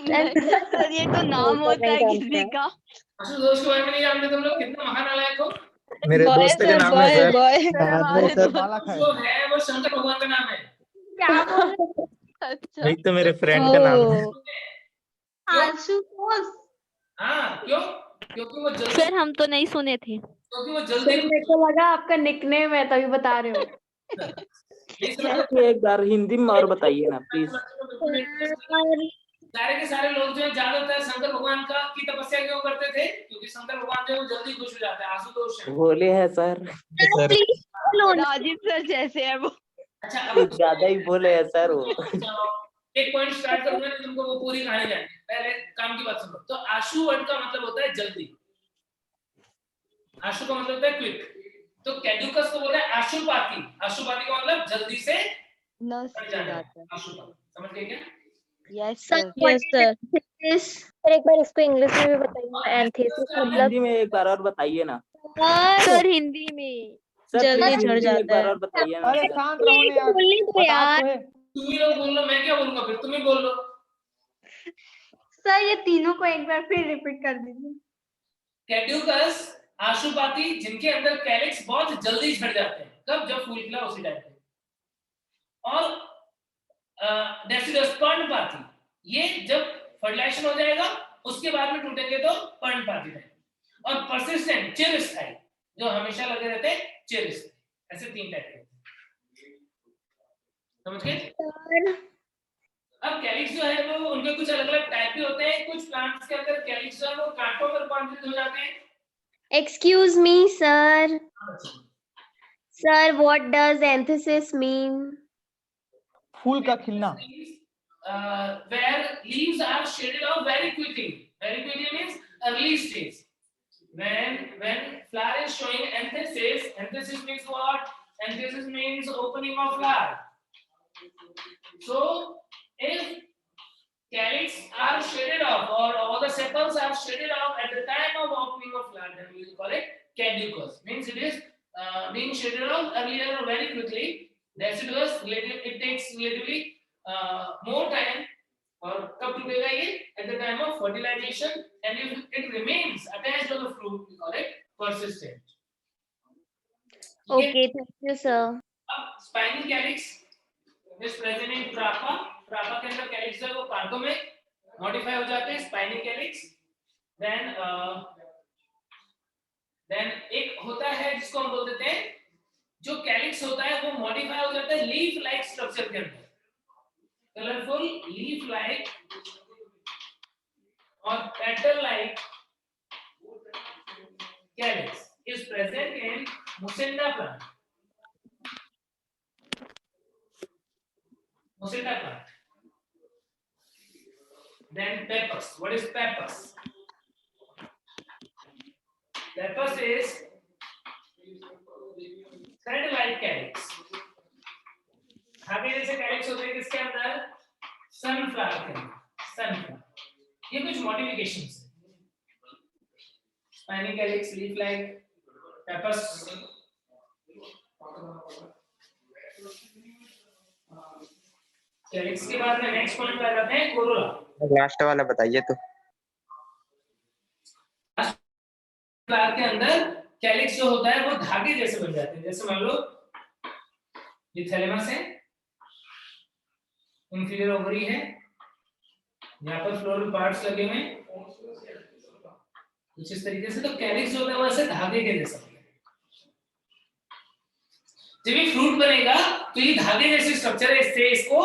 सर ये तो नाम होता है किसी का। आशुतोष के बारे में नहीं जानते तुम लोग? कितना महानालायक हो। मेरे दोस्त के नाम है सर। बाद में सर जो है वो शंकर भगवान का नाम है। क्या बोल रहे? अच्छा नहीं तो मेरे फ्रेंड का नाम है। आशुतोष। हाँ क्यों? क्योंकि वो जल्दी, सर हम तो नहीं सुने थे। क्योंकि वो जल्दी मेरे को लगा आपका निकनेम है तभी बता रहे हो। एक बार हिंदी में और बताइए ना प्लीज। सारे के सारे लोग जो है ज्यादातर शंकर भगवान का की तपस्या क्यों करते थे? क्योंकि शंकर भगवान जो है वो जल्दी खुश हो जाते हैं। आशुतोष है। बोले है सर, राजीव सर जैसे है वो। अच्छा अब कुछ ज्यादा ही बोले है सर वो। एक पॉइंट स्टार्ट करूंगा तो तुमको वो पूरी कहानी जाने। पहले काम की बात सुनो। तो आशु वर्ड का मतलब होता है जल्दी। आशु का मतलब होता है क्विक। तो कैड्यूकस को बोला है आशुपाती। आशुपाती का मतलब जल्दी से नस बढ़ हो जाना। जाता है। आशुपाती, समझ गए क्या? Yes sir. Yes sir. Sir एक बार इसको इंग्लिश में भी बताइए। एंथेसिस मतलब? हिंदी में एक बार और बताइए ना सर हिंदी में। सर, जल्दी प्लीज झड़ हिंदी में एक जाता बार है। और बताइए ना अरे सर। शांत रहो ना यार। बोलने दो बता यार। तो है। तुम ही लोग बोल लो, मैं क्या बोलूंगा फिर, तुम ही बोल लो। सर ये तीनों को एक बार फिर रिपीट कर दीजिए। कैड्यूकस, आशुपाती, जिनके अंदर कैलिक्स बहुत जल्दी झड़ जाते हैं, कब? जब फूल खिला उसी टाइम पे। और डेसिडस, पर्णपाती, ये जब फर्टिलाइजेशन हो जाएगा उसके बाद में टूटेंगे तो पर्णपाती है। और परसिस्टेंट, चिरस्थायी, जो हमेशा लगे रहते हैं, चिरस्थायी। ऐसे 3 टाइप के, समझ गए? अब कैलिक्स जो है वो उनके कुछ अलग अलग टाइप भी होते हैं। कुछ प्लांट्स के अंदर कैलिक्स जो है वो कांटों पर रूपांतरित हो जाते हैं। Excuse me, sir. Sir, what does anthesis mean? फूल का खिलना। Where leaves are shaded off very quickly. Very quickly means early stage. When flower is showing anthesis, anthesis means what? Anthesis means opening of flower. So if calyx are shaded off or all the sepals are shaded off at the time of opening of flower, then we will call it caducous. Means it is being shaded off earlier or very quickly. Deciduous, it takes relatively more time. और कब टूटेगा ये? At the time of fertilization, and if it remains attached to the fruit, we call it persistent. Okay, thank you, sir. अब spiny calyx is present in Trapa. Trapa के अंदर calyx है वो कांटों में modify हो जाते हैं, spiny calyx. Then एक होता है जिसको हम बोल देते हैं, जो calyx होता है वो modify हो जाता है leaf like structure के अंदर. Colorful leaf like or petal like calyx is present in Muscinda plant. Muscinda plant. Then Pappus. What is Pappus? Pappus is thread like calyx. धागे जैसे कैलिक्स होते हैं किसके अंदर? सनफ्लावर के अंदर, सनफ्लावर। ये कुछ मॉडिफिकेशंस हैं। Spiny calyx, leaf like, pappus. Calyx के बाद में नेक्स्ट पॉइंट आ जाते हैं कोरोला। लास्ट वाला बताइए तो। फ्लावर के अंदर कैलिक्स जो होता है वो धागे जैसे बन जाते हैं। जैसे मान लो ये थैलेमस है, इंफीरियर ओवरी है, यहाँ पर फ्लोरल पार्ट्स लगे हुए हैं कुछ इस तरीके से। तो कैलिक्स जो होता है वो ऐसे धागे के जैसा होता है। जब ये फ्रूट बनेगा तो ये धागे जैसे स्ट्रक्चर है, इससे इसको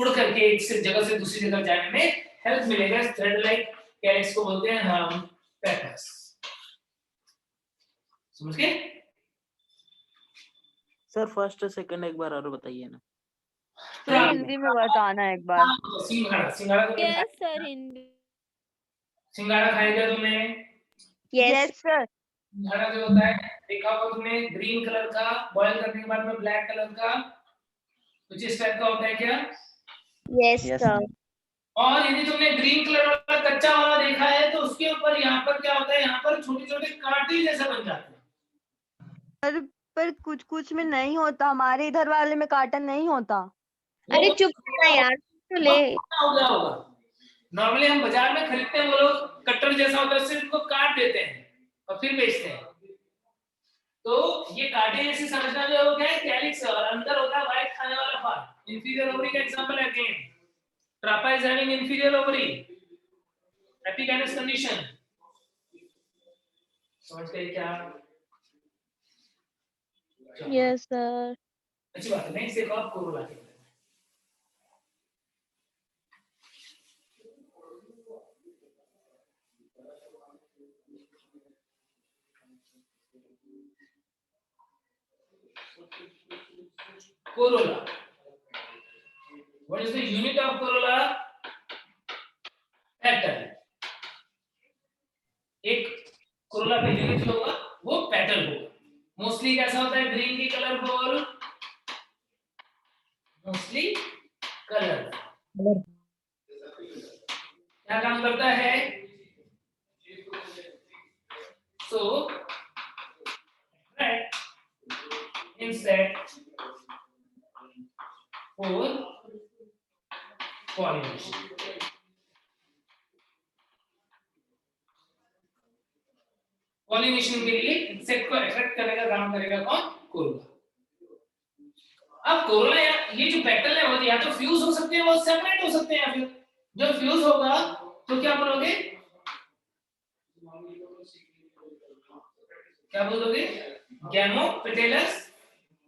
उड़ करके एक जगह से दूसरी जगह जाने में हेल्प मिलेगा। थ्रेड लाइक कैलिक्स को बोलते हैं हम पेपस। समझ गए? सर फर्स्ट सेकंड एक बार और बताइए ना। सर हिंदी में बताना एक बार। सिंघाड़ा, सिंघाड़ा तो यस सर, हिंदी। सिंघाड़ा खाएगा तुमने? Yes. सर। सिंघाड़ा जो होता है देखा होगा तुमने, ग्रीन कलर का, बॉयल करने के बाद में ब्लैक कलर का, कुछ इस टाइप का होता है क्या? Yes, sir. और यदि तुमने ग्रीन कलर वाला कच्चा वाला देखा है तो उसके ऊपर यहाँ पर क्या होता है, यहाँ पर छोटे छोटे कांटे जैसे बन जाते हैं। पर कुछ कुछ में नहीं होता, हमारे इधर वाले में काटन नहीं होता। अरे चुप ना यार, तो ले। हो गया होगा। नॉर्मली हम बाजार में खरीदते हैं, वो लोग कटर जैसा होता है, उससे उनको काट देते हैं और फिर बेचते हैं। तो ये कांटे जैसी संरचना जो है वो क्या है? कैलिक्स, और अंदर होता है व्हाइट खाने वाला पार्ट। इंफीरियर ओवरी का एग्जांपल है again. Trapa is having inferior ovary, epigynous condition. समझ गए क्या? Yes sir. अच्छी बात है। नेक्स्ट देखो आप कोरोला के बारे में। Corolla. What is the unit of corolla? Petal. एक corolla का यूनिट होगा वो पेटल होगा। मोस्टली कैसा होता है? ग्रीन की कलरफुल, मोस्टली कलर। क्या काम करता है? So insect for pollination. Pollination के लिए इंसेक्ट को अट्रैक्ट करने का काम करेगा कौन? कोरोला। अब कोरोला ये जो पेटल है वो या तो फ्यूज हो सकते हैं, वो सेपरेट हो सकते हैं, या फिर जब फ्यूज होगा तो क्या बोलोगे? क्या बोलोगे? Gamopetalous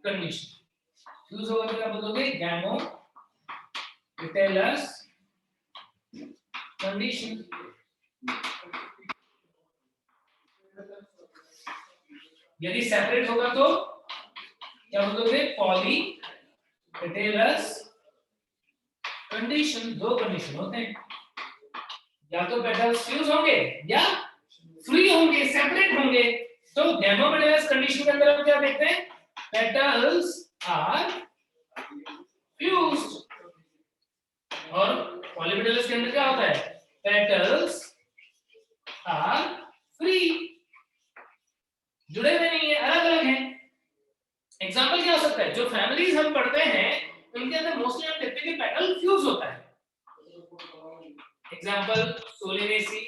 condition. फ्यूज होगा तो क्या बोलोगे? Gamopetalous condition. यदि सेपरेट होगा तो क्या बोलोगे? Polypetalous condition. दो कंडीशन होते हैं, या तो पेटल्स फ्यूज होंगे या फ्री होंगे, सेपरेट होंगे। तो गैमोपेटेलस कंडीशन के अंदर हम क्या देखते हैं? Petals are fused. और पॉलीपेटेलस के अंदर क्या होता है? Petals are free. जुड़े हुए नहीं है, अलग अलग हैं। एग्जांपल क्या हो सकता है? जो फैमिलीज हम पढ़ते हैं उनके अंदर मोस्टली हम देखते हैं कि पेटल फ्यूज होता है। एग्जांपल सोलेनेसी,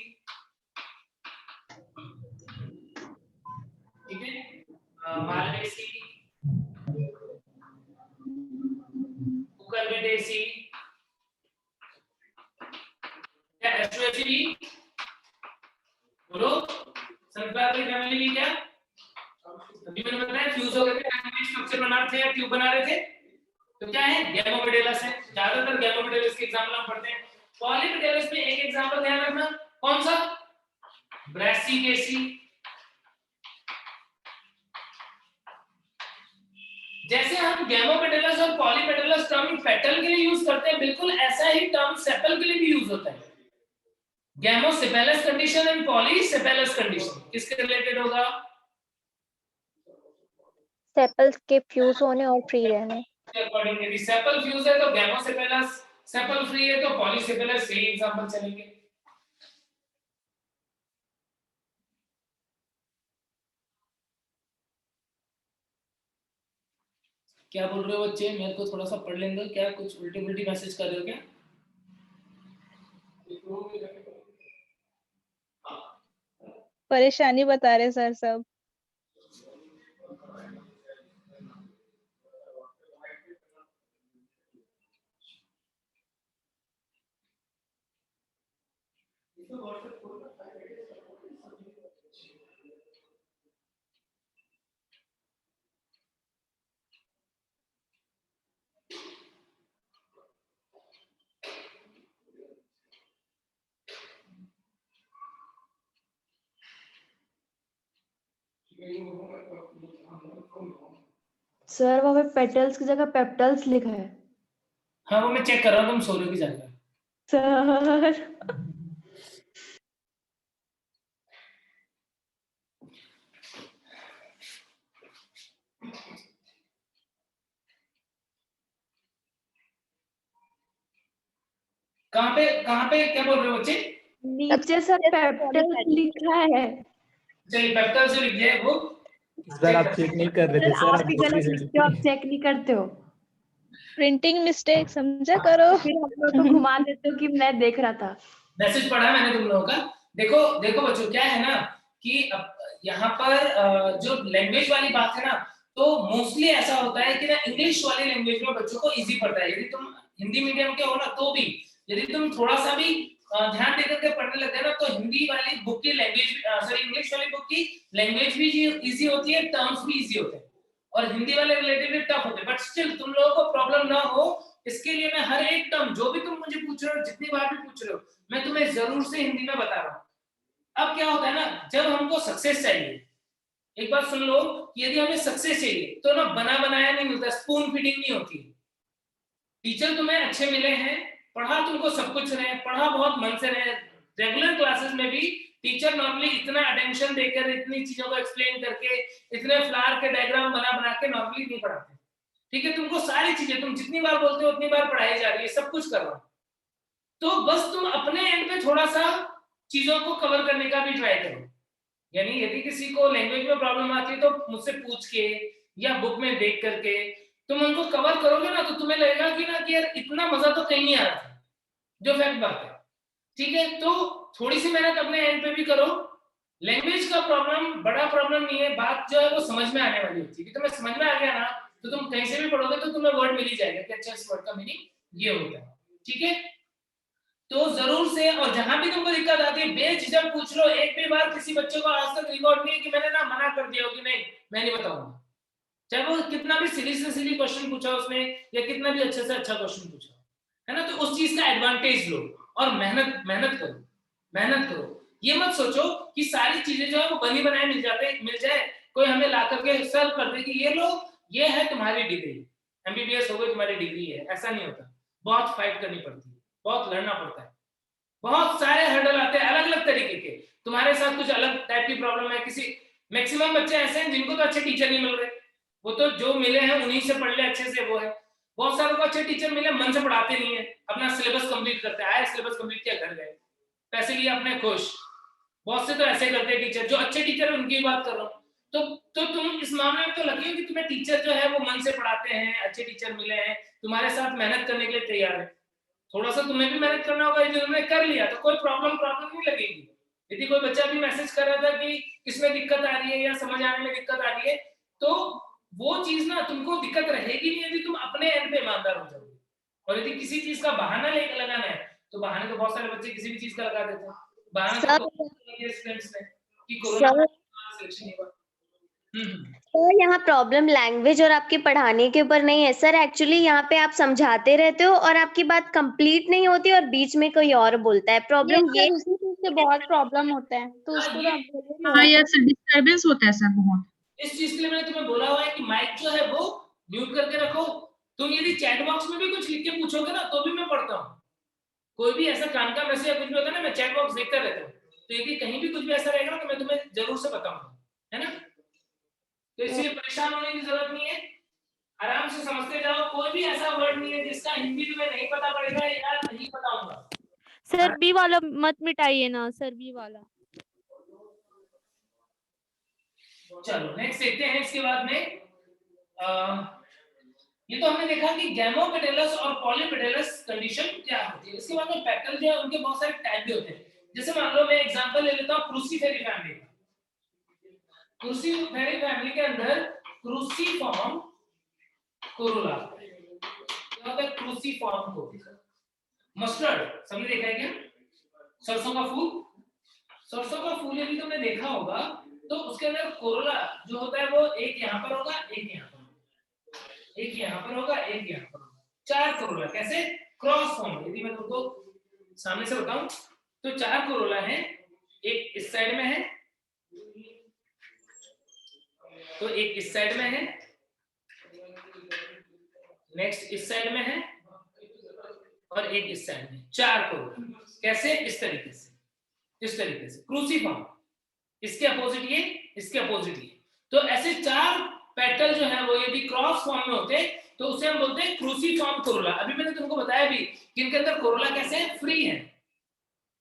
ठीक है, मालवेसी, कुकुरबिटेसी, क्या एस्ट्रोएसी भी बोलो? सनफ्लावर की फैमिली भी क्या अभी मैंने बताया फ्यूज हो गए थे, स्ट्रक्चर बना रहे थे या ट्यूब बना रहे थे, तो क्या है? गैमोपेटेलस है। ज्यादातर गैमोपेटेलस के एग्जांपल हम पढ़ते हैं। पॉलीपेटेलस में एक एग्जांपल ध्यान रखना, कौन सा? ब्रासिकेसी। जैसे हम गैमोपेटेलस और पॉलीपेटेलस टर्म पेटल के लिए यूज करते हैं, बिल्कुल ऐसा ही टर्म सेपल के लिए भी यूज होता है। गैमोसेपेलस कंडीशन एंड पॉलीसेपेलस कंडीशन किसके रिलेटेड होगा? सेपल्स के फ्यूज होने और फ्री रहने। अकॉर्डिंग यदि सेपल फ्यूज है तो गैमोसेपेलस, सेपल फ्री है तो पॉलीसेपेलस। यही एग्जांपल चलेंगे। क्या बोल रहे हो बच्चे? मेरे को थोड़ा सा पढ़ लेने दो। क्या कुछ उल्टी उल्टी मैसेज कर रहे हो क्या? परेशानी बता रहे सर सब। सर वहाँ पे पेटल्स की जगह पेप्टल्स लिखा है। हाँ वो मैं चेक कर रहा हूँ, तुम सो रहे हो की जाग रहे हो? सर कहाँ पे क्या बोल रहे हो बच्चे? नीचे सर पेप्टल्स लिखा है। चलिए पेप्टल से लिख दिया है वो। सर आप चेक नहीं कर रहे थे सर, आप ही गलत लिखते हो, आप चेक नहीं करते हो, प्रिंटिंग मिस्टेक समझा करो। फिर हम लोग को घुमा देते हो कि मैं देख रहा था। मैसेज पढ़ा मैंने तुम लोगों का। देखो देखो बच्चों, क्या है ना कि अब यहाँ पर जो लैंग्वेज वाली बात है ना, तो मोस्टली ऐसा होता है कि ना इंग्लिश वाली लैंग्वेज में बच्चों को इजी पड़ता है। यदि तुम हिंदी मीडियम के हो ना तो भी, यदि तुम थोड़ा सा भी ध्यान देकर के पढ़ने लगे ना, तो हिंदी वाली बुक की लैंग्वेज, सॉरी इंग्लिश वाली बुक की लैंग्वेज भी इजी होती है, टर्म्स भी इजी होते हैं, और हिंदी वाले रिलेटिवली टफ होते हैं। बट स्टिल तुम लोगों को प्रॉब्लम ना हो, इसके लिए मैं हर एक टर्म जो भी तुम मुझे पूछ रहे हो, जितनी बार भी पूछ रहे हो, मैं तुम्हें जरूर से हिंदी में बता रहा हूँ। अब क्या होता है ना, जब हमको सक्सेस चाहिए, एक बात सुन लो कि यदि हमें सक्सेस चाहिए तो ना बना बनाया नहीं मिलता, स्पून फीडिंग नहीं होती। टीचर तुम्हें अच्छे मिले हैं, पढ़ा तुमको सब कुछ रहे, पढ़ा बहुत मन से रहे, रेगुलर क्लासेस में भी टीचर नॉर्मली इतना अटेंशन देकर, इतनी चीजों को एक्सप्लेन करके, इतने फ्लावर के डायग्राम बना के नॉर्मली नहीं पढ़ाते। ठीक है, तुमको सारी चीजें, तुम जितनी बार बोलते हो उतनी बार पढ़ाई जा रही है, सब कुछ कर रहा हूं, तो बस तुम अपने एंड पे थोड़ा सा चीजों को कवर करने का भी ट्राई करो। यानी यदि किसी को लैंग्वेज में प्रॉब्लम आती है तो मुझसे पूछ के या बुक में देख करके तुम उनको कवर करोगे ना, तो तुम्हें लगेगा कि ना कि यार इतना मजा तो कहीं नहीं आ रहा था। जो फैक्ट बात है, ठीक है। तो थोड़ी सी मेहनत अपने एंड पे भी करो। लैंग्वेज का प्रॉब्लम बड़ा प्रॉब्लम नहीं है, बात जो है वो समझ में आने वाली होती है। तुम्हें समझ में आ गया ना तो तुम कहीं से भी पढ़ोगे तो तुम्हें वर्ड मिल ही जाएगा कि अच्छा इस वर्ड का मीनिंग ये होता है, ठीक है। तो जरूर से, और जहां भी तुमको दिक्कत आती है बेझिझक पूछ लो। एक भी बार किसी बच्चे को आज तक रिकॉर्ड नहीं है कि मैंने ना मना कर दिया हो कि नहीं मैं नहीं बताऊंगा, चाहे वो कितना भी सीधी से सीधी क्वेश्चन पूछा उसने या कितना भी अच्छे से अच्छा क्वेश्चन पूछा है ना। तो उस चीज का एडवांटेज लो और मेहनत करो। ये मत सोचो कि सारी चीजें जो है वो बनी बनाए मिल जाए, कोई हमें ला करके सर्व कर दे कि ये लो ये है तुम्हारी डिग्री, एमबीबीएस हो गई तुम्हारी डिग्री है। ऐसा नहीं होता, बहुत फाइट करनी पड़ती है, बहुत लड़ना पड़ता है, बहुत सारे हर्डल आते हैं अलग अलग तरीके के। तुम्हारे साथ कुछ अलग टाइप की प्रॉब्लम है, किसी मैक्सिमम बच्चे ऐसे हैं जिनको तो अच्छे टीचर नहीं मिल रहे, वो तो जो मिले हैं उन्हीं से पढ़ ले अच्छे से, वो है। बहुत सारे को अच्छे टीचर मिले, मन से पढ़ाते नहीं है, अपना सिलेबस कंप्लीट करते हैं, आए सिलेबस कंप्लीट किया घर गए, पैसे लिए अपने खुश। बहुत से तो ऐसे करते हैं टीचर, जो अच्छे टीचर है उनकी बात कर रहा हूँ। तो तुम इस मामले में तो लगी हो कि तुम्हें टीचर जो है वो मन से पढ़ाते हैं, अच्छे टीचर मिले हैं, तुम्हारे साथ मेहनत करने के लिए तैयार है। थोड़ा सा तुम्हें भी मेहनत करना होगा, यदि तुमने कर लिया तो कोई प्रॉब्लम नहीं लगेगी। यदि कोई बच्चा भी मैसेज कर रहा था कि इसमें दिक्कत आ रही है या समझ आने में दिक्कत आ रही है, तो वो चीज ना तुमको दिक्कत रहेगी नहीं यदि तुम अपने एंड पे ईमानदार हो जाओगे। और यदि किसी चीज का बहाना लेकर लगाना है तो बहाने तो बहुत सारे बच्चे किसी भी चीज का लगा देते हैं। बहाना तो यहाँ प्रॉब्लम लैंग्वेज और आपके पढ़ाने के ऊपर नहीं है सर, एक्चुअली यहाँ पे आप समझाते रहते हो और आपकी बात कंप्लीट नहीं होती और बीच में कोई और बोलता है। प्रॉब्लम ये उसी चीज से बहुत प्रॉब्लम होता है, तो उसको तो आप बोलो हाँ यस डिस्टर्बेंस होता है सर बहुत। इस चीज के लिए मैंने तुम्हें बोला हुआ है कि माइक जो है वो म्यूट करके रखो। तुम यदि चैट बॉक्स में भी कुछ लिख के पूछोगे ना तो भी मैं पढ़ता हूँ। कोई भी ऐसा काम का मैसेज या कुछ भी होता है ना, मैं चैट बॉक्स देखता रहता हूँ, तो यदि कहीं भी कुछ भी ऐसा रहेगा ना तो मैं तुम्हें जरूर से बताऊंगा, है ना। तो इसलिए परेशान होने की जरूरत नहीं है, आराम से समझते जाओ। कोई भी ऐसा वर्ड नहीं है जिसका हिंदी तुम्हें नहीं पता पड़ेगा या नहीं बताऊंगा। सर बी वाला मत मिटाइए ना सर, बी वाला। चलो नेक्स्ट देखते हैं। इसके बाद में ये तो हमने देखा कि गैमोपेटेलस और पॉलीपेटेलस कंडीशन क्या होती है। इसके बाद में पेटल जो है उनके बहुत सारे टाइप भी होते हैं। जैसे मान लो मैं एग्जांपल ले लेता हूं क्रूसीफेरी फैमिली का। क्रूसीफेरी फैमिली के अंदर क्रूसीफॉर्म कोरोला, क्या होता है क्रूसीफॉर्म कोरोला। मस्टर्ड सबने देखा है क्या? सरसों का फूल, सरसों का फूल यदि तुमने देखा होगा तो उसके अंदर कोरोला जो होता है वो एक यहाँ पर होगा, एक यहाँ पर, एक यहाँ पर होगा, एक यहाँ पर होगा। 4 कोरोला कैसे? Cross form. यदि मैं तुमको सामने से बताऊं तो 4 कोरोला हैं, एक इस साइड में है, तो एक इस साइड में है, नेक्स्ट इस साइड में है और एक इस साइड में। 4 कोरोला कैसे? इस तरीके से, इस तरीके से क्रूसीफॉर्म। इसके अपोजिट ये, इसके अपोजिट ये। तो ऐसे 4 पेटल जो है वो यदि क्रॉस फॉर्म में होते हैं तो उसे हम बोलते हैं क्रूसीफॉर्म कोरोला। अभी मैंने तुमको बताया भी कि इनके अंदर कोरोला कैसे है? फ्री है,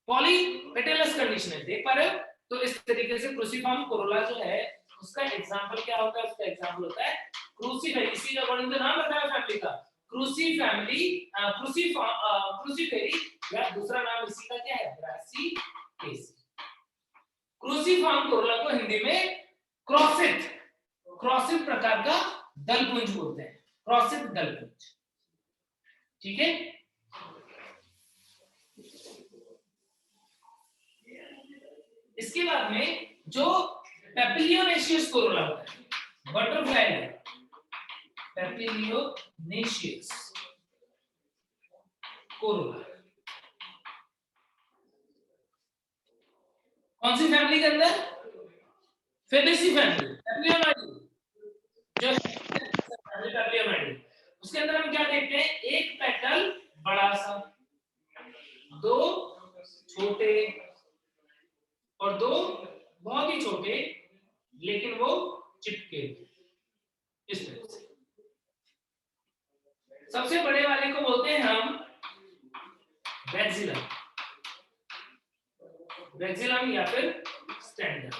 पॉलीपेटेलस कंडीशन है, देख पा रहे हो। तो इस तरीके से क्रूसीफॉर्म कोरोला जो है उसका एग्जांपल क्या होता है? उसका एग्जांपल होता है क्रूसीफेरी। इसी का अकॉर्डिंग टू नाम बताया फैमिली का, क्रूसी फैमिली, क्रूसीफेरी, या दूसरा नाम इसी का क्या है? ब्रासिकेसी। क्रूसीफॉर्म कोरोला को हिंदी में क्रॉसित प्रकार का दलपुंज बोलते हैं, क्रॉसित दलपुंज, ठीक है। इसके बाद में जो पेपिलियोनेशियस कोरोला होता है, बटरफ्लाई है, पेपिलियोनेशियस कोरोला कौन सी फैमिली के अंदर? फेबेसी फैमिली, पेपिलियोनाइडी, जो पेपिलियोनाइडी। उसके अंदर हम क्या देखते हैं? एक पेटल बड़ा सा, 2 छोटे और 2 बहुत ही छोटे लेकिन वो चिपके, इस तरह से। सबसे बड़े वाले को बोलते हैं हम बैक्सिलम, बैक्सिलम या फिर स्टैंडर्ड।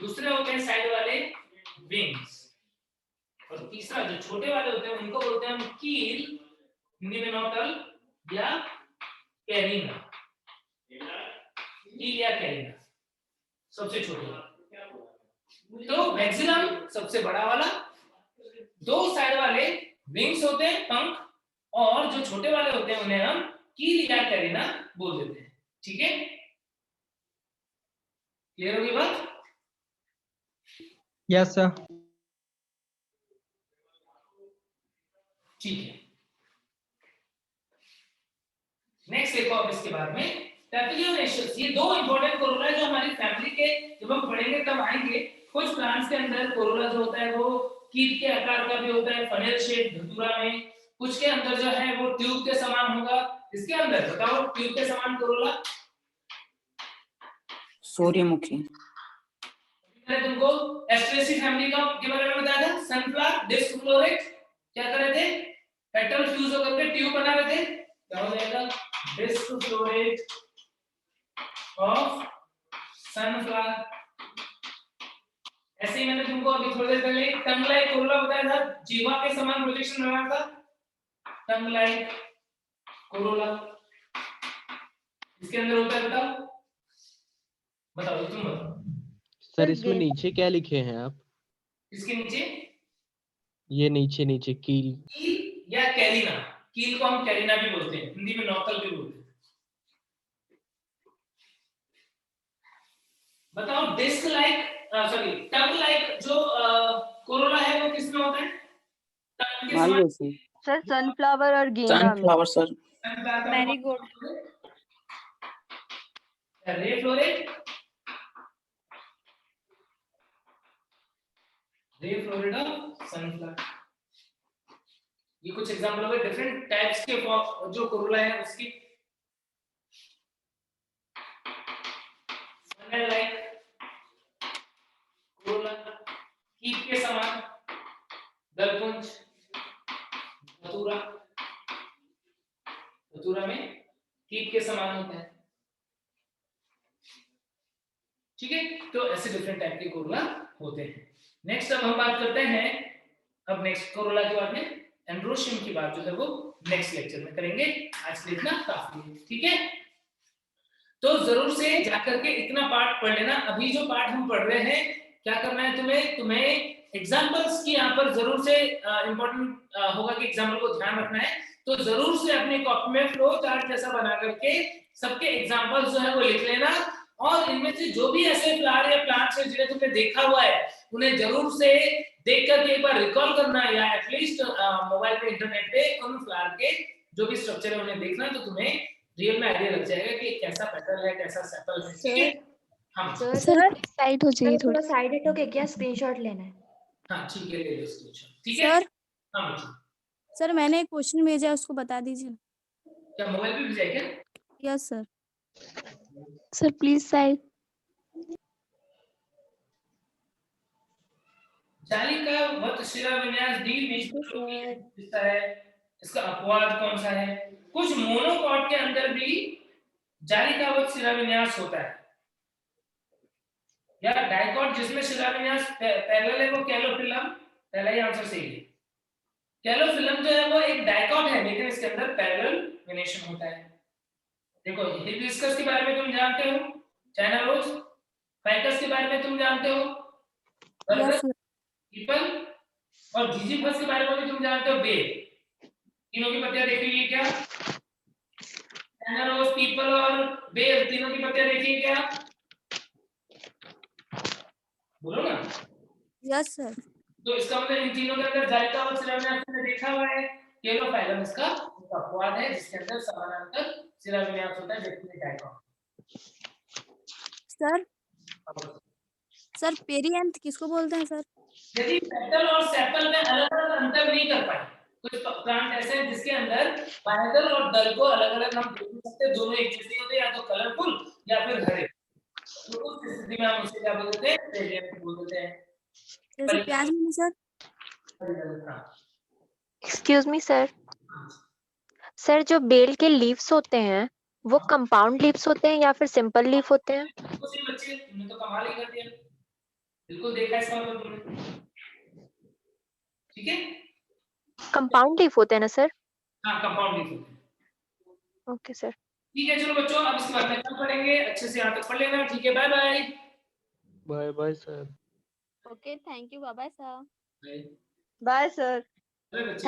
दूसरे होते हैं साइड वाले विंग्स, और तीसरा जो छोटे वाले होते हैं उनको बोलते हैं हम कील हिंदी में नोटल या कैरिना, कील या कैरिना सबसे छोटे। तो मैक्सिलम सबसे बड़ा वाला, दो साइड वाले विंग्स होते हैं, पंख, और जो छोटे वाले होते हैं उन्हें हम कील या कैरिना बोल देते हैं। ठीक है, क्लियर होगी बात? Yes sir. ठीक है, नेक्स्ट देखो अब इसके बाद में पैपिलियोनेशियस। ये दो इंपॉर्टेंट कोरोला जो हमारी फैमिली के जब हम पढ़ेंगे तब आएंगे। कुछ प्लांट्स के अंदर कोरोला जो होता है वो कील के आकार का भी होता है, फनेल शेप धतूरा में। कुछ के अंदर जो है वो ट्यूब के समान होगा। इसके अंदर बताओ ट्यूब के समान कोरोला। सूर्यमुखी। मैंने तुमको एस्ट्रेसी फैमिली का के बारे में बताया था, सनफ्लावर, डिस्क फ्लोरेट क्या कर रहे थे, पेटल फ्यूज होकर के ट्यूब बना रहे थे। क्या हो जाएगा, डिस्क फ्लोरेट ऑफ सनफ्लावर। ऐसे ही मैंने तुमको अभी थोड़ी देर पहले टंग लाइक कोरोला बताया था, जीवा के समान प्रोजेक्शन बनाया था, टंग लाइक कोरोला। इसके अंदर होता है, बताओ बताओ तुम बताओ सर इसमें नीचे क्या लिखे हैं आप? इसके नीचे ये नीचे नीचे कील कील या कैरिना। कील को हम कैरिना भी बोलते हैं, हिंदी में नौकल भी बोलते हैं। बताओ disc like sorry tongue like जो कोरोला है वो किसमें होता है? टंग के समान। सर सनफ्लावर और गेंदा में। Sunflower sir. मैरीगोल्ड। रे फ्लोरेट, रे फ्लोरेट ऑफ सनफ्लावर। ये कुछ एग्जांपल हो गए डिफरेंट टाइप्स के जो कोरोला है उसकी। फनेल लाइक कोरोला, कील के समान, दलपुंज, धतूरा, धतूरा में कील के समान होता है। ठीक है, तो ऐसे डिफरेंट टाइप के कोरोला होते हैं। नेक्स्ट अब हम बात करते हैं, अब नेक्स्ट कोरोला के बाद में एंड्रोशियम की बात जो है वो नेक्स्ट लेक्चर में करेंगे। आज के इतना काफी है, ठीक है। तो जरूर से जाकर के इतना पार्ट पढ़ लेना। अभी जो पार्ट हम पढ़ रहे हैं, क्या करना है तुम्हें एग्जांपल्स की यहाँ पर जरूर से इंपॉर्टेंट होगा कि एग्जांपल को ध्यान रखना है। तो जरूर से अपनी कॉपी में फ्लो चार्ट जैसा बना करके सबके एग्जांपल्स जो है वो लिख लेना, और इनमें से जो भी ऐसे फ्लावर या प्लांट्स है जिन्हें तुमने देखा हुआ है उन्हें जरूर से देख करके एक बार रिकॉल करना, या एटलीस्ट मोबाइल पे इंटरनेट पे उन फ्लावर के जो भी स्ट्रक्चर है उन्हें देखना, तो तुम्हें रियल में आइडिया लग जाएगा कि कैसा पेटल है, कैसा सेपल है। ठीक है, हाँ सर साइड हो जाइए थोड़ा साइड हटो के क्या स्क्रीनशॉट लेना है? हाँ ठीक है, ले लो स्क्रीनशॉट। ठीक है सर हाँ बच्चों, सर मैंने एक क्वेश्चन भेजा है, उसको बता दीजिए। क्या मोबाइल पे भेजा है क्या? Yes sir. Sir please side. जाली का वत शिरा विन्यास डी बीच है, इसका अपवाद कौन सा है? कुछ मोनोकॉट के अंदर भी जाली का वत शिरा विन्यास होता है, या डाइकॉट जिसमें शिरा विन्यास पैरेलल है वो कैलोफिलम। पहला ही आंसर सही है। कैलोफिलम जो है वो एक डाइकॉट है, लेकिन इसके अंदर पैरेलल वेनेशन होता है। देखो हिबिस्कस के बारे में तुम जानते हो, चाइना रोज, फाइकस के बारे में तुम जानते हो, पीपल, और जिजीफस के बारे में भी तुम जानते हो, बेर। तीनों की पत्तियां देखी हुई क्या? चाइना रोज, पीपल और बेर, तीनों की पत्तियां देखी क्या? बोलो ना। Yes sir. तो इसका मतलब इन तीनों के अंदर जालिका और शिराविन्यास ने देखा हुआ है। कैलोफाइलम इसका अपवाद है, जिसके अंदर समानांतर शिराविन्यास होता है, जबकि डाइकॉट। सर पेरिएंथ किसको बोलते हैं सर? यदि पेटल और सेपल में अलग-अलग अंतर नहीं कर पाए, कुछ प्लांट ऐसे हैं जिसके अंदर पेटल और दल को अलग-अलग हम देख सकते हैं, दोनों एक जैसे होते हैं, या तो कलरफुल या फिर हरे। तो उस स्थिति में हम उसे क्या बोलते हैं? पेरिएंथ बोलते हैं। जैसे प्याज में sir. Excuse me sir. Sir जो बेल के लीव्स होते हैं वो कंपाउंड लीव्स होते हैं या फिर सिंपल लीफ होते हैं? बच्चे तुमने तो कमाल ही कर दिया, बिल्कुल देखा इसका मतलब तुमने। ठीक है, कंपाउंड लीफ होते हैं ना सर? हाँ कंपाउंड लीफ होते हैं। Okay sir. ठीक है चलो बच्चों, अब इसके बाद में कल पढ़ेंगे, अच्छे से यहाँ तक पढ़ लेना। ठीक है, bye bye. Bye bye sir. Okay, thank you, bye bye sir. Bye. Bye sir. अरे बच्चे